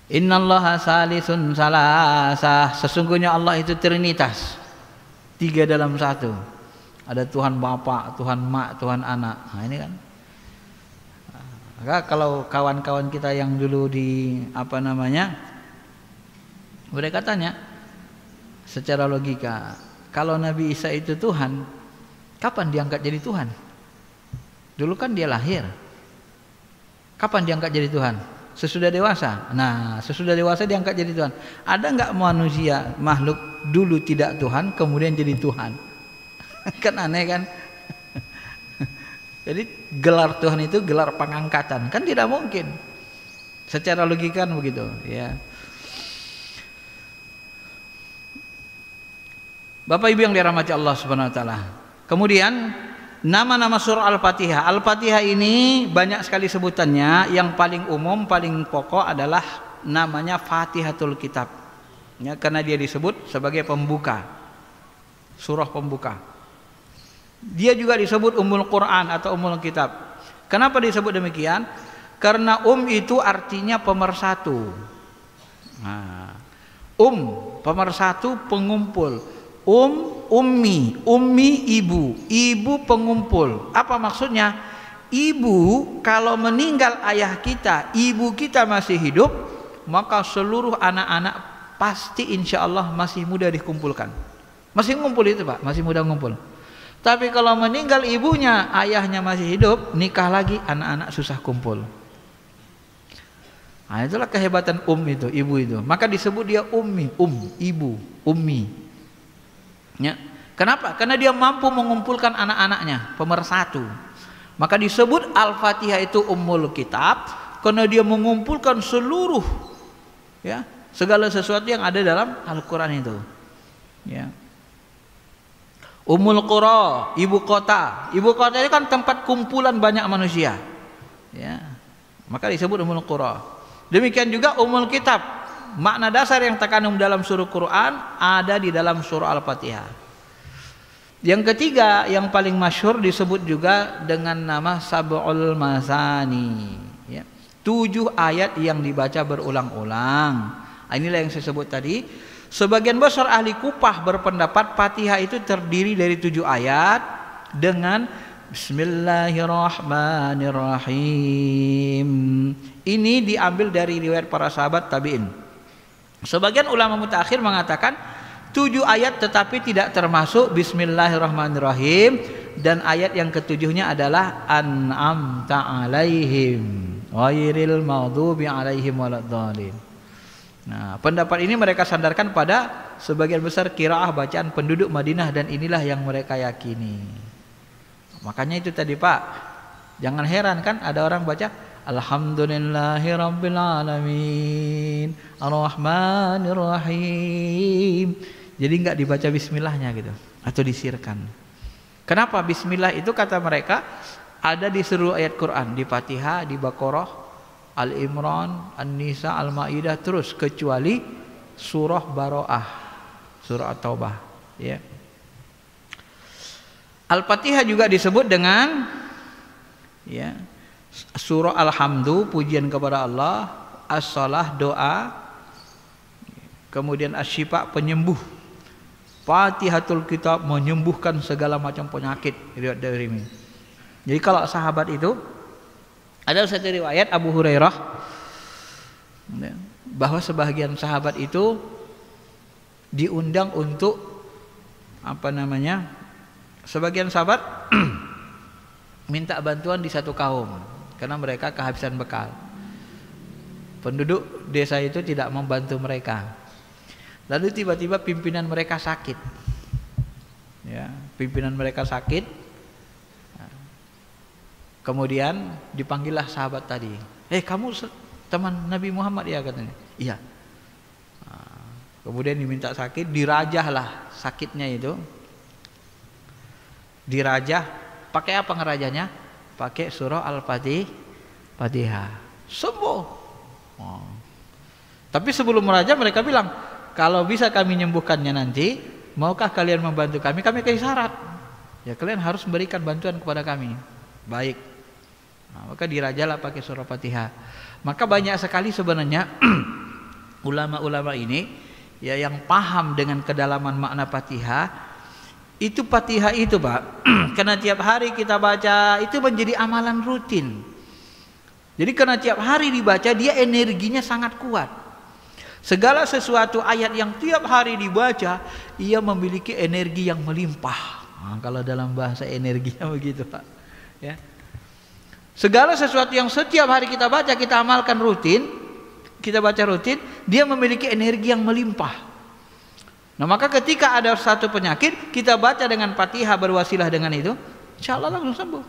Innallaha salisun salasah, sesungguhnya Allah itu trinitas, 3 dalam 1. Ada Tuhan Bapa, Tuhan Mak, Tuhan Anak. Nah ini kan. Maka kalau kawan-kawan kita yang dulu di mereka tanya secara logika, kalau Nabi Isa itu Tuhan, kapan diangkat jadi Tuhan? Dulu kan dia lahir. Kapan diangkat jadi Tuhan? Sesudah dewasa. Nah, sesudah dewasa diangkat jadi Tuhan. Ada nggak manusia makhluk dulu tidak Tuhan kemudian jadi Tuhan? Kan aneh kan? Jadi gelar Tuhan itu gelar pengangkatan, kan tidak mungkin. Secara logika kan begitu, ya. Bapak Ibu yang dirahmati Allah Subhanahu wa taala. Kemudian nama-nama surah Al-Fatihah. Al-Fatihah ini banyak sekali sebutannya. Yang paling umum, paling pokok adalah namanya Fatihatul Kitab. Ya, karena dia disebut sebagai pembuka. Surah pembuka. Dia juga disebut Ummul Quran atau Ummul Kitab. Kenapa disebut demikian? Karena itu artinya pemersatu. Nah, pemersatu, pengumpul. ummi. Ummi ibu, ibu pengumpul. Apa maksudnya? Ibu kalau meninggal ayah kita, ibu kita masih hidup, maka seluruh anak-anak pasti insya Allah masih mudah dikumpulkan. Masih ngumpul itu Pak, masih mudah ngumpul. Tapi kalau meninggal ibunya, ayahnya masih hidup, nikah lagi, anak-anak susah kumpul. Nah, itulah kehebatan itu, ibu itu. Maka disebut dia ummi, ibu, ummi. Ya. Kenapa? Karena dia mampu mengumpulkan anak-anaknya, pemersatu. Maka disebut Al-Fatihah itu ummul kitab, karena dia mengumpulkan seluruh ya, segala sesuatu yang ada dalam Al-Quran itu. Ya. Ummul Qura, ibu kota. Ibu kota itu kan tempat kumpulan banyak manusia. Ya. Maka disebut Ummul Qura. Demikian juga Ummul Kitab. Makna dasar yang terkandung dalam surah Quran ada di dalam surah Al-Fatihah. Yang ketiga yang paling masyhur disebut juga dengan nama Sab'ul Masani. Ya. 7 ayat yang dibaca berulang-ulang. Inilah yang saya sebut tadi. Sebagian besar ahli Kufah berpendapat Fatihah itu terdiri dari 7 ayat dengan Bismillahirrahmanirrahim. Ini diambil dari riwayat para sahabat tabi'in. Sebagian ulama mutakhir mengatakan 7 ayat tetapi tidak termasuk Bismillahirrahmanirrahim, dan ayat yang ketujuhnya adalah An'amta alaihim ghairil maghdubi alaihim waladdallin. Nah, pendapat ini mereka sandarkan pada sebagian besar qiraah bacaan penduduk Madinah, dan inilah yang mereka yakini. Makanya itu tadi Pak, jangan heran kan ada orang baca Alhamdulillahirabbil alamin Arrahmanirrahim. Jadi enggak dibaca bismillahnya gitu atau disirkan. Kenapa? Bismillah itu kata mereka ada di seluruh ayat Quran, di Fatihah, di Baqarah, Al-Imran, An-Nisa, Al-Maidah, terus kecuali surah Baroah, surah At-Taubah. Ya. Al-Fatihah juga disebut dengan ya, surah Alhamdu, pujian kepada Allah, As-Salah, doa, kemudian Asy-Syifa, penyembuh, Fatihatul Kitab, menyembuhkan segala macam penyakit. Riwayat dari ini. Jadi kalau sahabat itu ada satu riwayat Abu Hurairah bahwa sebagian sahabat itu diundang untuk apa namanya? Sebagian sahabat minta bantuan di satu kaum karena mereka kehabisan bekal. Penduduk desa itu tidak membantu mereka. Lalu tiba-tiba pimpinan mereka sakit. Ya, pimpinan mereka sakit. Kemudian dipanggillah sahabat tadi. Kamu teman Nabi Muhammad ya, katanya. Iya. Kemudian diminta sakit, dirajahlah sakitnya itu. Dirajah, pakai apa ngerajanya? Pakai surah Al-Fatihah. Sembuh. Tapi sebelum merajah mereka bilang, kalau bisa kami menyembuhkannya nanti, maukah kalian membantu kami? Kami kasih syarat. Ya kalian harus memberikan bantuan kepada kami. Baik. Nah, maka dirajalah pakai surah Fatihah. Maka banyak sekali sebenarnya ulama-ulama ini ya yang paham dengan kedalaman makna Fatihah. Itu Fatihah itu Pak, karena tiap hari kita baca itu menjadi amalan rutin. Jadi karena tiap hari dibaca dia energinya sangat kuat. Segala sesuatu ayat yang tiap hari dibaca ia memiliki energi yang melimpah. Nah, kalau dalam bahasa energinya begitu Pak. Ya. Segala sesuatu yang setiap hari kita baca, kita amalkan rutin, kita baca rutin, dia memiliki energi yang melimpah. Nah maka ketika ada satu penyakit, kita baca dengan Fatihah berwasilah dengan itu, insya Allah langsung sembuh.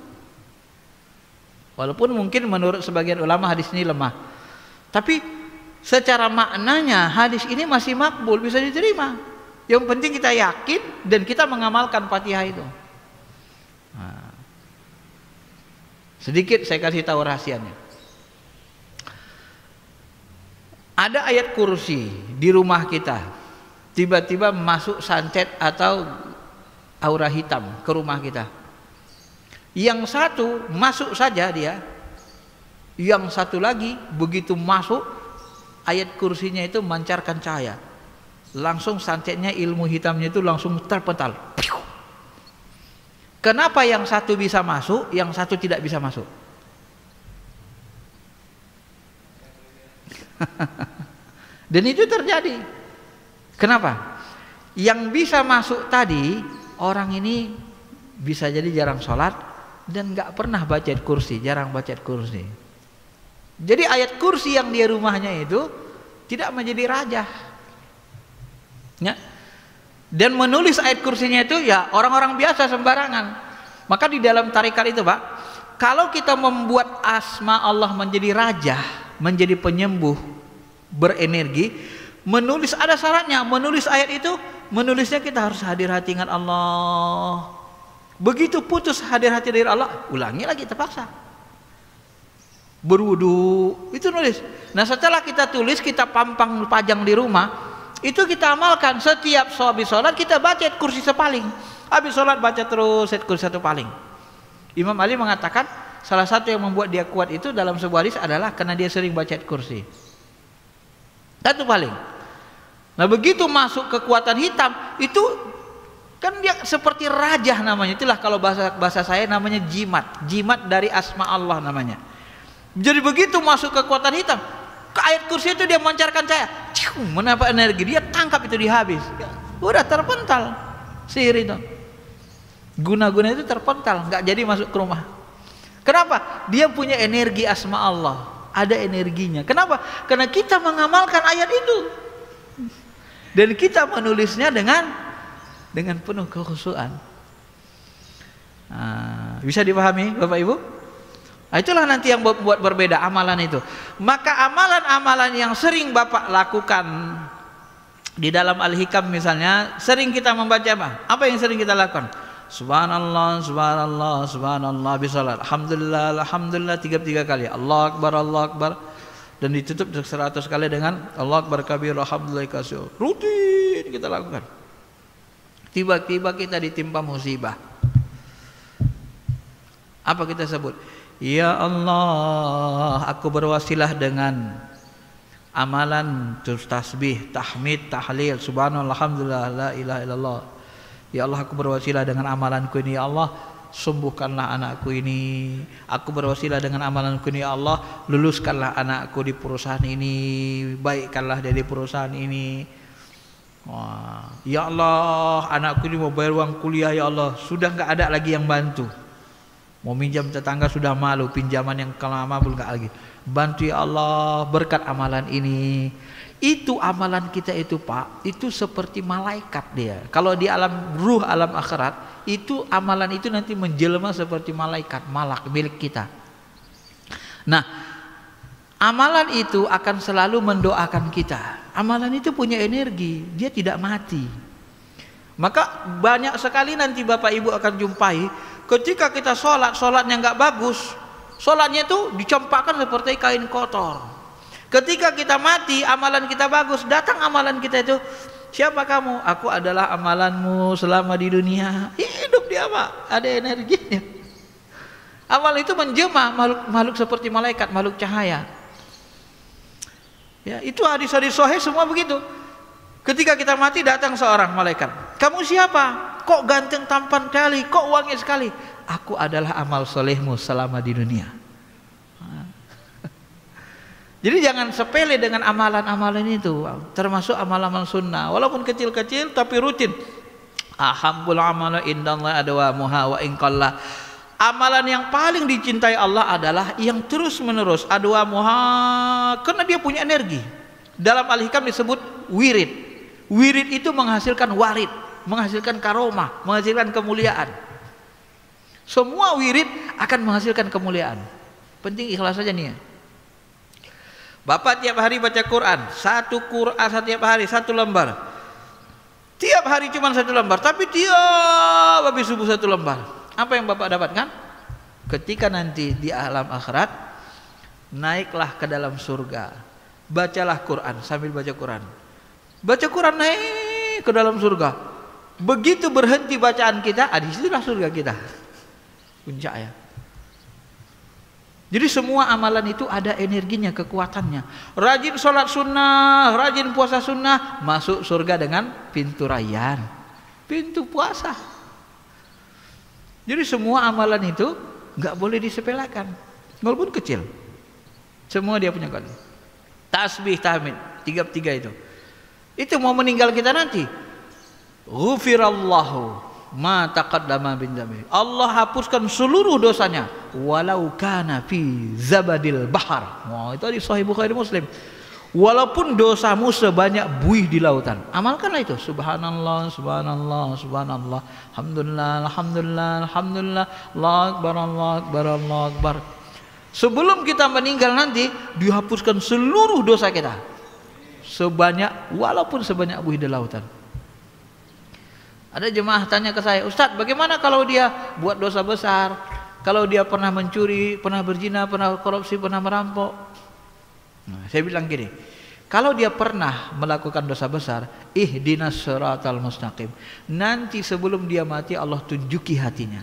Walaupun mungkin menurut sebagian ulama hadis ini lemah, tapi secara maknanya hadis ini masih makbul, bisa diterima. Yang penting kita yakin dan kita mengamalkan Fatihah itu. Nah, sedikit saya kasih tahu rahasianya. Ada ayat kursi di rumah kita, tiba-tiba masuk santet atau aura hitam ke rumah kita. Yang satu masuk saja dia, yang satu lagi begitu masuk ayat kursinya itu memancarkan cahaya. langsung santetnya ilmu hitamnya itu langsung terpental. Kenapa yang satu bisa masuk, yang satu tidak bisa masuk? Dan itu terjadi. Kenapa? Yang bisa masuk tadi, orang ini bisa jadi jarang sholat dan nggak pernah baca ayat kursi, jarang baca ayat kursi. Jadi ayat kursi yang di rumahnya itu tidak menjadi raja. Ya. Dan menulis ayat kursinya itu ya orang-orang biasa sembarangan. Maka di dalam tarikat itu Pak, kalau kita membuat asma Allah menjadi raja, menjadi penyembuh, berenergi, menulis ada syaratnya. Menulis ayat itu, menulisnya kita harus hadir hati ingat Allah. Begitu putus hadir hati dari Allah, ulangi lagi terpaksa. Berwudu, itu nulis. Nah setelah kita tulis, kita pampang pajang di rumah, itu kita amalkan. Setiap habis sholat kita baca ayat kursi sepaling. Habis sholat baca terus ayat kursi satu paling. Imam Ali mengatakan salah satu yang membuat dia kuat itu dalam sebuah hadis adalah karena dia sering baca ayat kursi. Satu paling. Nah begitu masuk kekuatan hitam itu kan dia seperti raja namanya. Itulah kalau bahasa saya namanya jimat. Jimat dari asma Allah namanya. Jadi begitu masuk kekuatan hitam, ke ayat kursi itu dia memancarkan cahaya, menambah energi, dia tangkap itu dihabis, udah terpental sihir itu, guna-guna itu terpental, nggak jadi masuk ke rumah. Kenapa? Dia punya energi asma Allah, ada energinya. Kenapa? Karena kita mengamalkan ayat itu dan kita menulisnya dengan penuh kekhusyuan. Nah, bisa dipahami Bapak Ibu? Nah, itulah nanti yang buat berbeda amalan itu. Maka amalan-amalan yang sering Bapak lakukan di dalam Al-Hikam misalnya, sering kita membaca apa? Apa yang sering kita lakukan? Subhanallah, subhanallah, subhanallah, bisalat. Alhamdulillah, alhamdulillah 33 kali. Allah Akbar, Allah Akbar. Dan ditutup 100 kali dengan Allah Akbar kabir, alhamdulillah kasih. Rutin kita lakukan. Tiba-tiba kita ditimpa musibah. Apa kita sebut? Ya Allah, aku berwasilah dengan amalan tasbih, tahmid, tahlil, subhanallah, alhamdulillah, la ilaha illallah. Ya Allah, aku berwasilah dengan amalanku ini, ya Allah, sembuhkanlah anakku ini. Aku berwasilah dengan amalanku ini, ya Allah, luluskanlah anakku di perusahaan ini, baikkanlah dia di perusahaan ini. Wah, ya Allah, anakku ini mau bayar uang kuliah, ya Allah, sudah nggak ada lagi yang bantu. Mau minjam tetangga sudah malu, pinjaman yang lama pun enggak lagi. Bantu ya Allah berkat amalan ini. Itu amalan kita itu Pak, itu seperti malaikat dia. Kalau di alam ruh, alam akhirat, itu amalan itu nanti menjelma seperti malaikat, malak milik kita. Nah, amalan itu akan selalu mendoakan kita. Amalan itu punya energi, dia tidak mati. Maka banyak sekali nanti Bapak Ibu akan jumpai ketika kita sholatnya nggak bagus, sholatnya itu dicampakkan seperti kain kotor. Ketika kita mati, amalan kita bagus, datang amalan kita itu, siapa kamu? Aku adalah amalanmu selama di dunia. Hidup dia Pak, ada energinya. Amal itu menjemah makhluk seperti malaikat, makhluk cahaya. Ya, itu hadis-hadis sahih semua begitu. Ketika kita mati datang seorang malaikat. Kamu siapa? Kok ganteng tampan kali? Kok wangi sekali? Aku adalah amal solehmu selama di dunia. Jadi jangan sepele dengan amalan-amalan itu. Termasuk amal-amal sunnah. Walaupun kecil-kecil tapi rutin. Ahabbul amala indallah adwamuha wa inqallah. Amalan yang paling dicintai Allah adalah yang terus menerus adwamuha, karena dia punya energi. Dalam Al-Hikam disebut wirid. Wirid itu menghasilkan warid, menghasilkan karomah, menghasilkan kemuliaan. Semua wirid akan menghasilkan kemuliaan. Penting ikhlas saja nih ya. Bapak tiap hari baca Quran, satu Quran setiap hari, satu lembar. Tiap hari cuma satu lembar, tapi tiap habis subuh satu lembar. Apa yang Bapak dapatkan? Ketika nanti di alam akhirat, naiklah ke dalam surga. Bacalah Quran sambil baca Quran. Baca Quran naik ke dalam surga. Begitu berhenti bacaan kita, di situlah surga kita. Puncak ya. Jadi semua amalan itu ada energinya, kekuatannya. Rajin sholat sunnah, rajin puasa sunnah, masuk surga dengan pintu rayyan, pintu puasa. Jadi semua amalan itu nggak boleh disepelekan, walaupun kecil. Semua dia punya kekuatan. Tasbih, tahmid, tiga itu. Itu mau meninggal kita nanti. Ghufirallahu ma taqaddama min dzambi. Allah hapuskan seluruh dosanya walau kana fi zabadil bahar. Wah, itu di Sahih Bukhari Muslim. Walaupun dosamu sebanyak buih di lautan, amalkanlah itu. Subhanallah, subhanallah, subhanallah, alhamdulillah, alhamdulillah, alhamdulillah, Allahu akbar, Allahu akbar, Allahu akbar. Sebelum kita meninggal nanti dihapuskan seluruh dosa kita. Walaupun sebanyak buih di lautan. Ada jemaah tanya ke saya, Ustadz, bagaimana kalau dia buat dosa besar? Kalau dia pernah mencuri, pernah berzina, pernah korupsi, pernah merampok? Nah, saya bilang gini, kalau dia pernah melakukan dosa besar, ihdinas siratal mustaqim. Nanti sebelum dia mati Allah tunjuki hatinya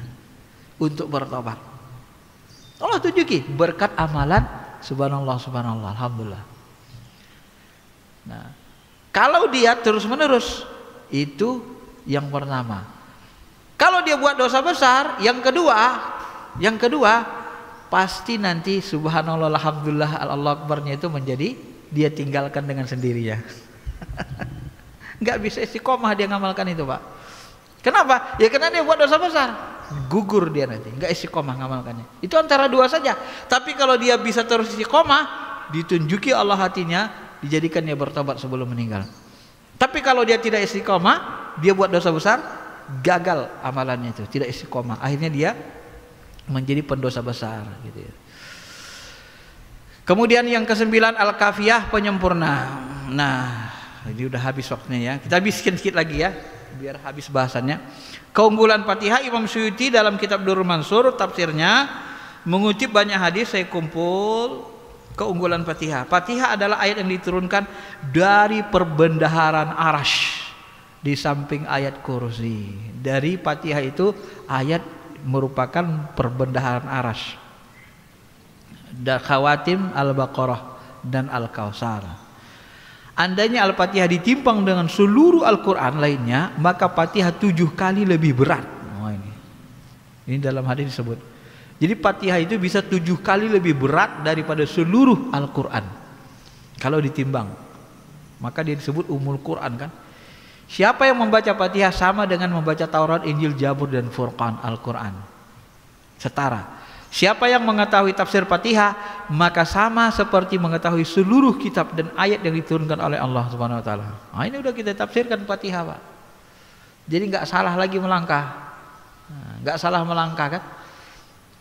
untuk bertobat. Allah tunjuki berkat amalan, subhanallah, subhanallah, alhamdulillah. Nah, kalau dia terus menerus, itu yang pertama. Kalau dia buat dosa besar, yang kedua pasti nanti subhanallah, alhamdulillah, Allah akbarnya itu menjadi dia tinggalkan dengan sendirinya. Nggak bisa istiqomah dia ngamalkan itu, Pak. Kenapa? Ya karena dia buat dosa besar, gugur dia nanti, nggak istiqomah ngamalkannya. Itu antara dua saja. Tapi kalau dia bisa terus istiqomah, ditunjuki Allah hatinya, dijadikan dia bertobat sebelum meninggal. Tapi kalau dia tidak istiqomah, dia buat dosa besar, gagal amalannya itu, tidak istiqomah. Akhirnya dia menjadi pendosa besar gitu ya. Kemudian yang ke-9 al-kafiyah, penyempurna. Nah, ini udah habis waktunya ya. Kita habiskan sedikit lagi ya, biar habis bahasannya. Keunggulan Fatihah, Imam Suyuti dalam kitab Durrul Mansur tafsirnya mengutip banyak hadis, saya kumpul. Keunggulan Fatihah. Fatihah adalah ayat yang diturunkan dari perbendaharaan Arasy di samping ayat kursi. Dari Fatihah itu ayat merupakan perbendaharaan Arasy. Dan khawatim Al-Baqarah dan Al-Kautsar. Andainya Al-Fatihah ditimpang dengan seluruh Al-Quran lainnya, maka Fatihah 7 kali lebih berat. Oh, ini dalam hadis disebut. Jadi Fatihah itu bisa 7 kali lebih berat daripada seluruh Al-Quran kalau ditimbang. Maka dia disebut Ummul Quran kan. Siapa yang membaca Fatihah sama dengan membaca Taurat, Injil, Zabur dan Furqan, Al-Quran. Setara. Siapa yang mengetahui tafsir Fatihah, maka sama seperti mengetahui seluruh kitab dan ayat yang diturunkan oleh Allah Subhanahu wa taala. Nah, ini udah kita tafsirkan Fatihah, Pak. Jadi nggak salah lagi melangkah. Nggak salah melangkah kan?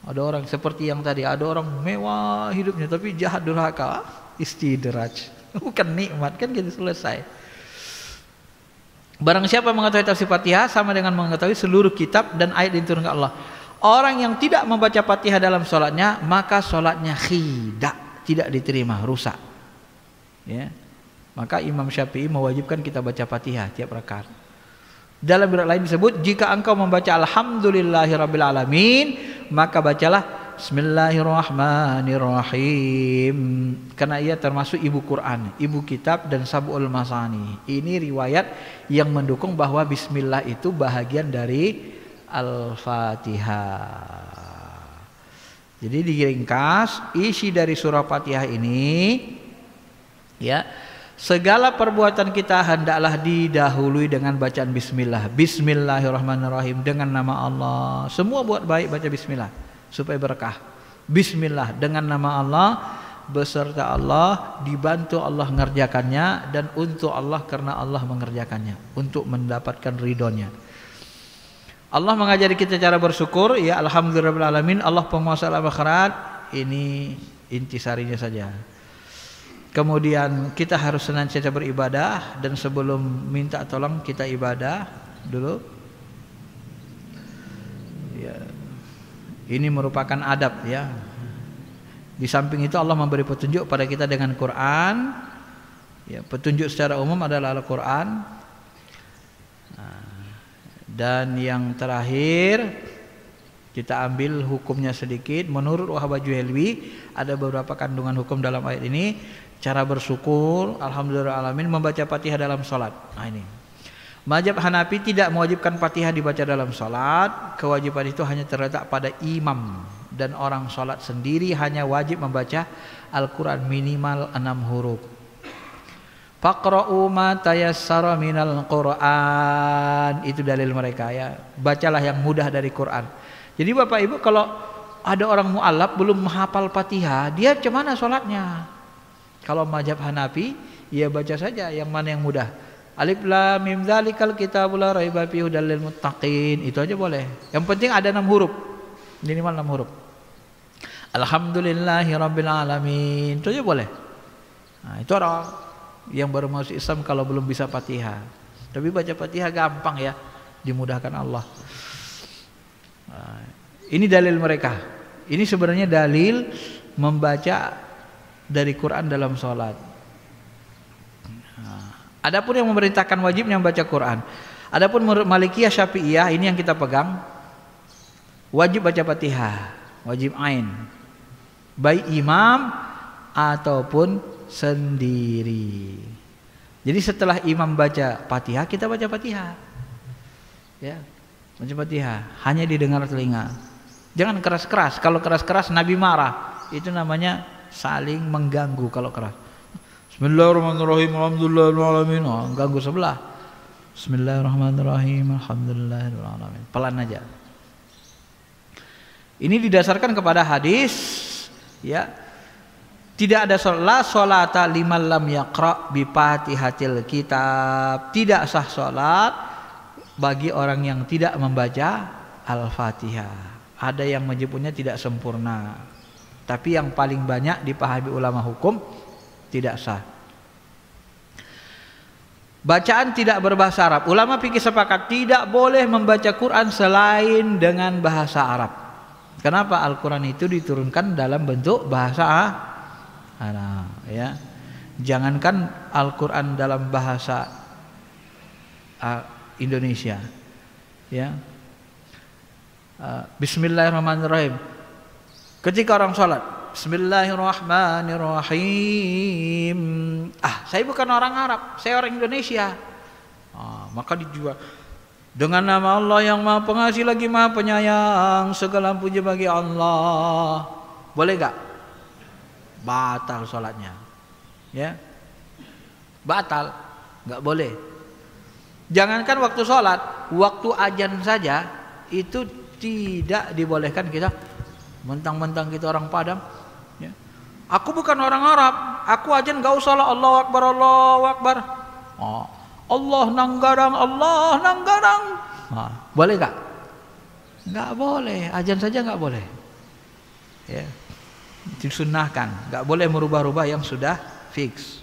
Ada orang seperti yang tadi, ada orang mewah hidupnya tapi jahat durhaka, istidraj, bukan nikmat kan, gitu selesai. Barang siapa mengetahui tafsir Fatihah sama dengan mengetahui seluruh kitab dan ayat yang diturunkan Allah. Orang yang tidak membaca Fatihah dalam sholatnya, maka sholatnya khidak, tidak diterima, rusak. Ya. Maka Imam Syafi'i mewajibkan kita baca Fatihah tiap rakaat. Dalam riwayat lain disebut, jika engkau membaca alhamdulillahirabbil alamin, maka bacalah bismillahirrahmanirrahim, karena ia termasuk ibu Quran, ibu kitab dan sab'ul masani. Ini riwayat yang mendukung bahwa bismillah itu bahagian dari Al-Fatihah. Jadi diringkas isi dari surah Fatihah ini ya, segala perbuatan kita hendaklah didahului dengan bacaan bismillah. Bismillahirrahmanirrahim, dengan nama Allah. Semua buat baik baca bismillah supaya berkah. Bismillah, dengan nama Allah, beserta Allah, dibantu Allah mengerjakannya, dan untuk Allah karena Allah mengerjakannya, untuk mendapatkan ridhonya. Allah mengajari kita cara bersyukur, ya alhamdulillahirabbil alamin, Allah penguasa alam akhirat. Ini intisarinya saja. Kemudian kita harus senantiasa beribadah, dan sebelum minta tolong kita ibadah dulu. Ya, ini merupakan adab ya. Di samping itu Allah memberi petunjuk pada kita dengan Quran. Ya, petunjuk secara umum adalah Al-Quran. Dan yang terakhir Kita ambil hukumnya sedikit. Menurut Wahab Juhelwi ada beberapa kandungan hukum dalam ayat ini. Cara bersyukur, alhamdulillahirrahmanirrahim, membaca Fatihah dalam sholat. Nah ini. Mazhab Hanafi tidak mewajibkan Fatihah dibaca dalam sholat. Kewajiban itu hanya terletak pada imam. Dan orang sholat sendiri hanya wajib membaca Al-Quran minimal 6 huruf. Faqra'u ma tayassara minal Qur'an. Itu dalil mereka ya. Bacalah yang mudah dari Quran. Jadi Bapak Ibu, kalau ada orang mu'alaf belum menghafal Fatihah, dia gimana sholatnya? Kalau mazhab Hanafi, ya baca saja yang mana yang mudah. Alif lam mim dzalikal kitabul la raiba fihi hudal lil muttaqin. Itu aja boleh. Yang penting ada 6 huruf. Minimal 6 huruf. Alhamdulillahirabbil alamin. Itu aja boleh. Nah, itu orang yang baru masuk Islam kalau belum bisa Fatihah. Tapi baca Fatihah gampang ya, dimudahkan Allah. Nah, ini dalil mereka. Ini sebenarnya dalil membaca dari Quran dalam sholat. Nah, adapun yang memerintahkan wajibnya membaca Quran. Adapun menurut Malikiyah Syafi'iyah, ini yang kita pegang, wajib baca Fatihah, wajib ain, baik imam ataupun sendiri. Jadi setelah imam baca Fatihah, kita baca Fatihah. Ya. Baca Fatihah, hanya didengar telinga. Jangan keras-keras. Kalau keras-keras Nabi marah. Itu namanya saling mengganggu kalau keras. Bismillahirrahmanirrahim. Alhamdulillahirrahmanirrahim. Oh, ganggu sebelah. Bismillahirrahmanirrahim. Alhamdulillahirrahmanirrahim. Pelan aja. Ini didasarkan kepada hadis ya. Tidak ada sholata liman lam yaqra bi Fatihatil kitab. Tidak sah sholat bagi orang yang tidak membaca Al-Fatihah. Ada yang menyebutnya tidak sempurna, tapi yang paling banyak dipahami ulama hukum tidak sah. Bacaan tidak berbahasa Arab. Ulama fikih sepakat tidak boleh membaca Quran selain dengan bahasa Arab. Kenapa? Al-Quran itu diturunkan dalam bentuk bahasa Arab ya. Jangankan Al-Quran dalam bahasa Indonesia ya. Bismillahirrahmanirrahim. Ketika orang sholat, Bismillahirrahmanirrahim. Saya bukan orang Arab, saya orang Indonesia. Maka dijual dengan nama Allah yang Maha Pengasih lagi Maha Penyayang, segala puji bagi Allah. Boleh gak? Batal sholatnya ya. Batal, gak boleh. Jangankan waktu sholat, waktu azan saja itu tidak dibolehkan kita mentang-mentang kita orang Padang ya. Aku bukan orang Arab, aku azan gak usah lah Allahu Akbar, Allahu Akbar. Allah nanggarang, Allah nanggarang. Boleh gak? Gak boleh, azan saja gak boleh ya. Disunnahkan, gak boleh merubah-rubah yang sudah fix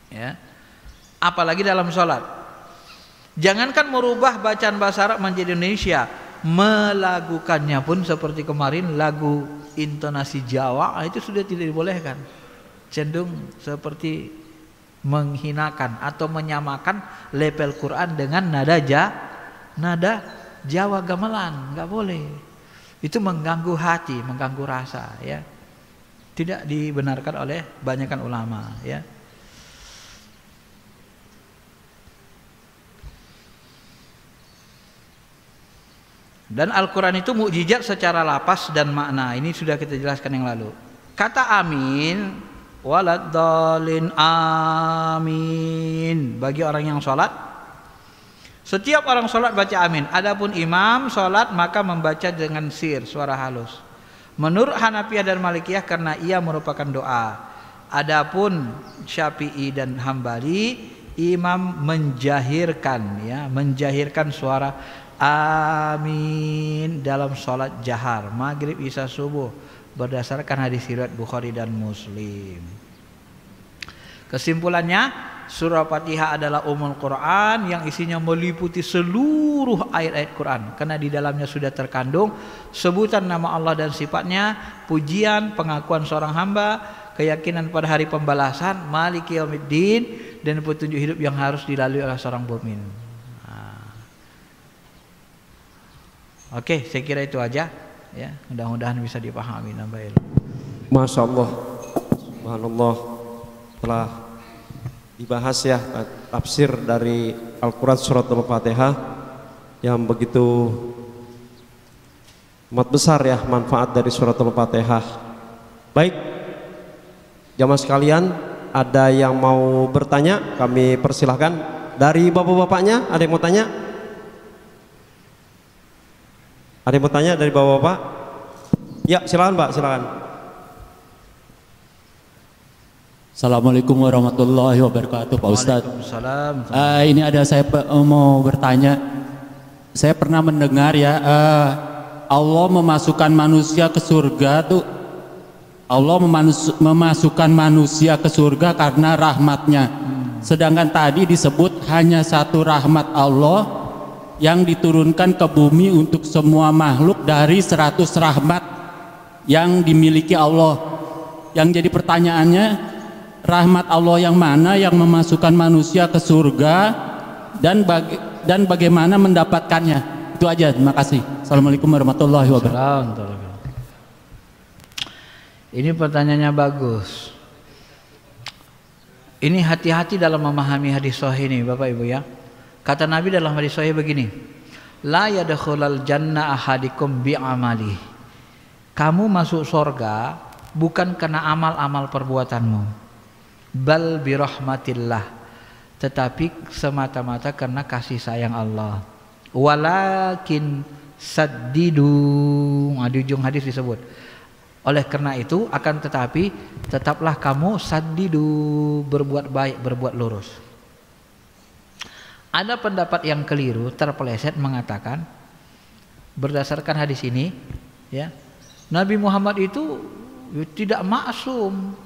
ya. Apalagi dalam sholat. Jangankan merubah bacaan bahasa Arab menjadi Indonesia, melakukannya pun seperti kemarin lagu intonasi Jawa itu sudah tidak dibolehkan. Cenderung seperti menghinakan atau menyamakan level Quran dengan nada Jawa gamelan, nggak boleh. Itu mengganggu hati, mengganggu rasa ya. Tidak dibenarkan oleh banyakan ulama ya. Dan Al-Quran itu mukjizat secara lapas dan makna. Ini sudah kita jelaskan yang lalu. Kata amin, waladdallin, amin, bagi orang yang sholat. Setiap orang sholat baca amin. Adapun imam sholat maka membaca dengan sir, suara halus. Menurut Hanafiyah dan Malikiyah karena ia merupakan doa. Adapun Syafi'i dan Hambali, imam menjahirkan ya, menjahirkan suara amin dalam sholat jahar maghrib, isya, subuh berdasarkan hadis riwayat Bukhari dan Muslim. Kesimpulannya, surah Fatihah adalah Ummul Quran yang isinya meliputi seluruh ayat-ayat Quran karena di dalamnya sudah terkandung sebutan nama Allah dan sifatnya, pujian, pengakuan seorang hamba, keyakinan pada hari pembalasan, Maliki Yaumiddin, dan petunjuk hidup yang harus dilalui oleh seorang mukmin. Oke, saya kira itu aja ya. Mudah-mudahan bisa dipahami nambah ilmu. Masya Allah, subhanallah, telah dibahas ya tafsir dari Al-Quran surat Al-Fatihah yang begitu amat besar ya manfaat dari surat Al-Fatihah. Baik, jamaah sekalian, ada yang mau bertanya, kami persilahkan. Dari bapak-bapaknya, ada yang mau tanya? Ada yang mau tanya dari bapak-bapak? Ya, silakan Pak, silakan. Assalamualaikum warahmatullahi wabarakatuh, Pak Ustadz. Waalaikumsalam. Ini ada saya mau bertanya. Saya pernah mendengar ya, Allah memasukkan manusia ke surga tuh. Allah memasukkan manusia ke surga karena rahmatnya. Sedangkan tadi disebut hanya satu rahmat Allah yang diturunkan ke bumi untuk semua makhluk dari 100 rahmat yang dimiliki Allah. Yang jadi pertanyaannya, rahmat Allah yang mana yang memasukkan manusia ke surga dan bagaimana mendapatkannya? Itu aja, terima kasih. Assalamualaikum warahmatullahi wabarakatuh. Ini pertanyaannya bagus. Ini hati-hati dalam memahami hadis sahih ini, Bapak Ibu ya. Kata Nabi dalam hadis sahih begini, la yadkhulul jannah ahadikum bi'amali. Kamu masuk surga bukan karena amal-amal perbuatanmu, bal birahmatillah, tetapi semata-mata karena kasih sayang Allah. Walakin saddidu, di ujung hadis disebut, oleh karena itu akan tetapi tetaplah kamu saddidu, berbuat baik, berbuat lurus. Ada pendapat yang keliru, terpeleset mengatakan berdasarkan hadis ini ya, Nabi Muhammad itu tidak maksum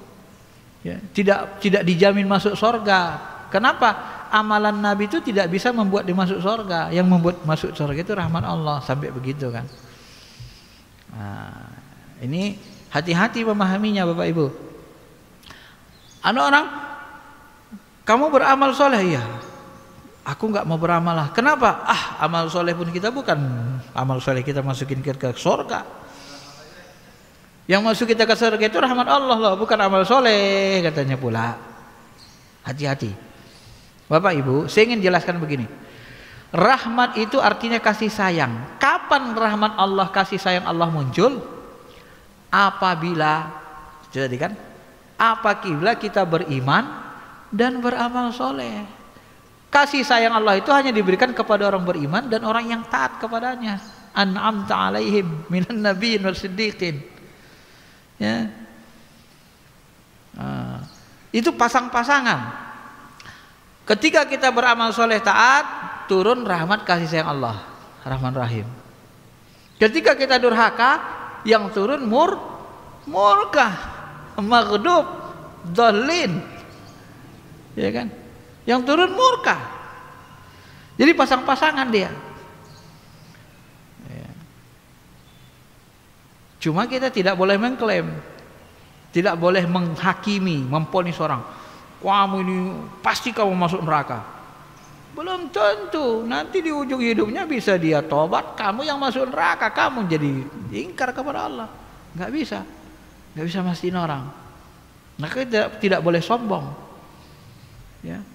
ya, tidak dijamin masuk surga. Kenapa? Amalan Nabi itu tidak bisa membuat dia masuk surga. Yang membuat masuk surga itu rahmat Allah, sampai begitu kan. Nah, ini hati-hati memahaminya Bapak Ibu. Ada orang, kamu beramal soleh, ya. Aku nggak mau beramal lah. Kenapa? Amal soleh pun kita bukan amal soleh kita masukin ke surga. Yang masuk kita ke surga itu rahmat Allah loh, bukan amal soleh katanya pula. Hati-hati Bapak Ibu, saya ingin jelaskan begini. Rahmat itu artinya kasih sayang. Kapan rahmat Allah, kasih sayang Allah muncul? Apabila, jadi kan, apabila kita beriman dan beramal soleh. Kasih sayang Allah itu hanya diberikan kepada orang beriman dan orang yang taat kepadanya. An'amta alaihim minan nabiyyin wasiddiqin. Ya. Itu pasang-pasangan. Ketika kita beramal soleh taat, turun rahmat kasih sayang Allah, Rahman Rahim. Ketika kita durhaka, yang turun murka, maghdub, dhalin, ya kan? Yang turun murka. Jadi pasang-pasangan dia. Ya. Cuma kita tidak boleh mengklaim, tidak boleh menghakimi, memponis orang. Kamu ini pasti kamu masuk neraka. Belum tentu. Nanti di ujung hidupnya bisa dia tobat, kamu yang masuk neraka, kamu jadi ingkar kepada Allah. Nggak bisa mastiin orang. Maka tidak boleh sombong. Ya.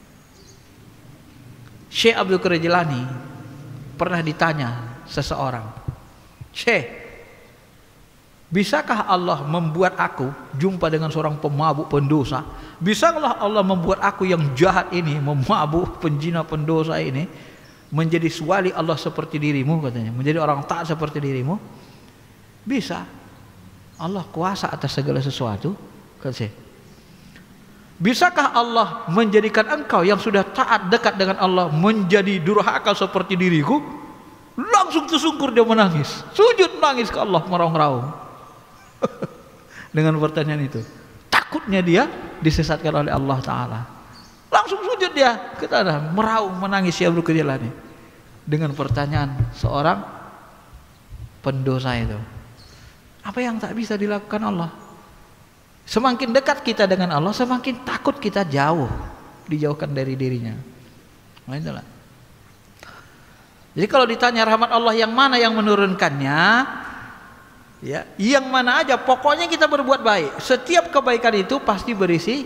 Syekh Abdul Qadir Jilani pernah ditanya seseorang, Syekh, bisakah Allah membuat aku jumpa dengan seorang pemabuk pendosa? Bisakah Allah membuat aku yang jahat ini, memabuk, penjina, pendosa ini, menjadi wali Allah seperti dirimu, katanya, menjadi orang taat seperti dirimu? Bisa. Allah kuasa atas segala sesuatu, kata Syekh. Bisakah Allah menjadikan engkau yang sudah taat dekat dengan Allah menjadi durhaka seperti diriku? Langsung tersungkur dia menangis, sujud nangis ke Allah meraung-raung. Dengan pertanyaan itu, takutnya dia disesatkan oleh Allah Ta'ala. Langsung sujud dia ke tanah, meraung menangis Syekh Abdul Qadir Jilani dengan pertanyaan seorang pendosa itu. Apa yang tak bisa dilakukan Allah? Semakin dekat kita dengan Allah, semakin takut kita dijauhkan dari dirinya. Nah, itulah. Jadi kalau ditanya rahmat Allah yang mana yang menurunkannya, ya, yang mana aja, pokoknya kita berbuat baik. Setiap kebaikan itu pasti berisi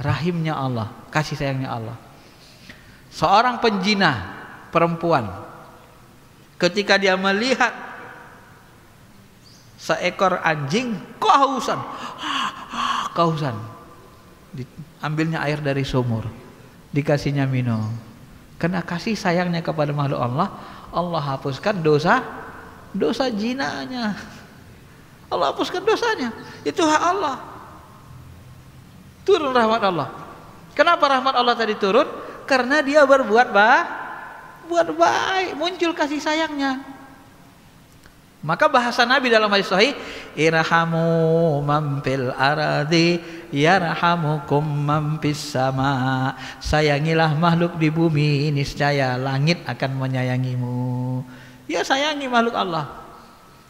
rahimnya Allah, kasih sayangnya Allah. Seorang penjinah perempuan, ketika dia melihat seekor anjing kehausan, diambilnya air dari sumur, dikasihnya minum. Karena kasih sayangnya kepada makhluk Allah, Allah hapuskan dosa jinanya. Allah hapuskan dosanya. Itu hak Allah. Turun rahmat Allah. Kenapa rahmat Allah tadi turun? Karena dia berbuat baik, muncul kasih sayangnya. Maka bahasa Nabi dalam hadis sahih, irhamu man fil ardi yarhamukum man fis sama. Sayangilah makhluk di bumi, niscaya langit akan menyayangimu. Ya, sayangi makhluk Allah.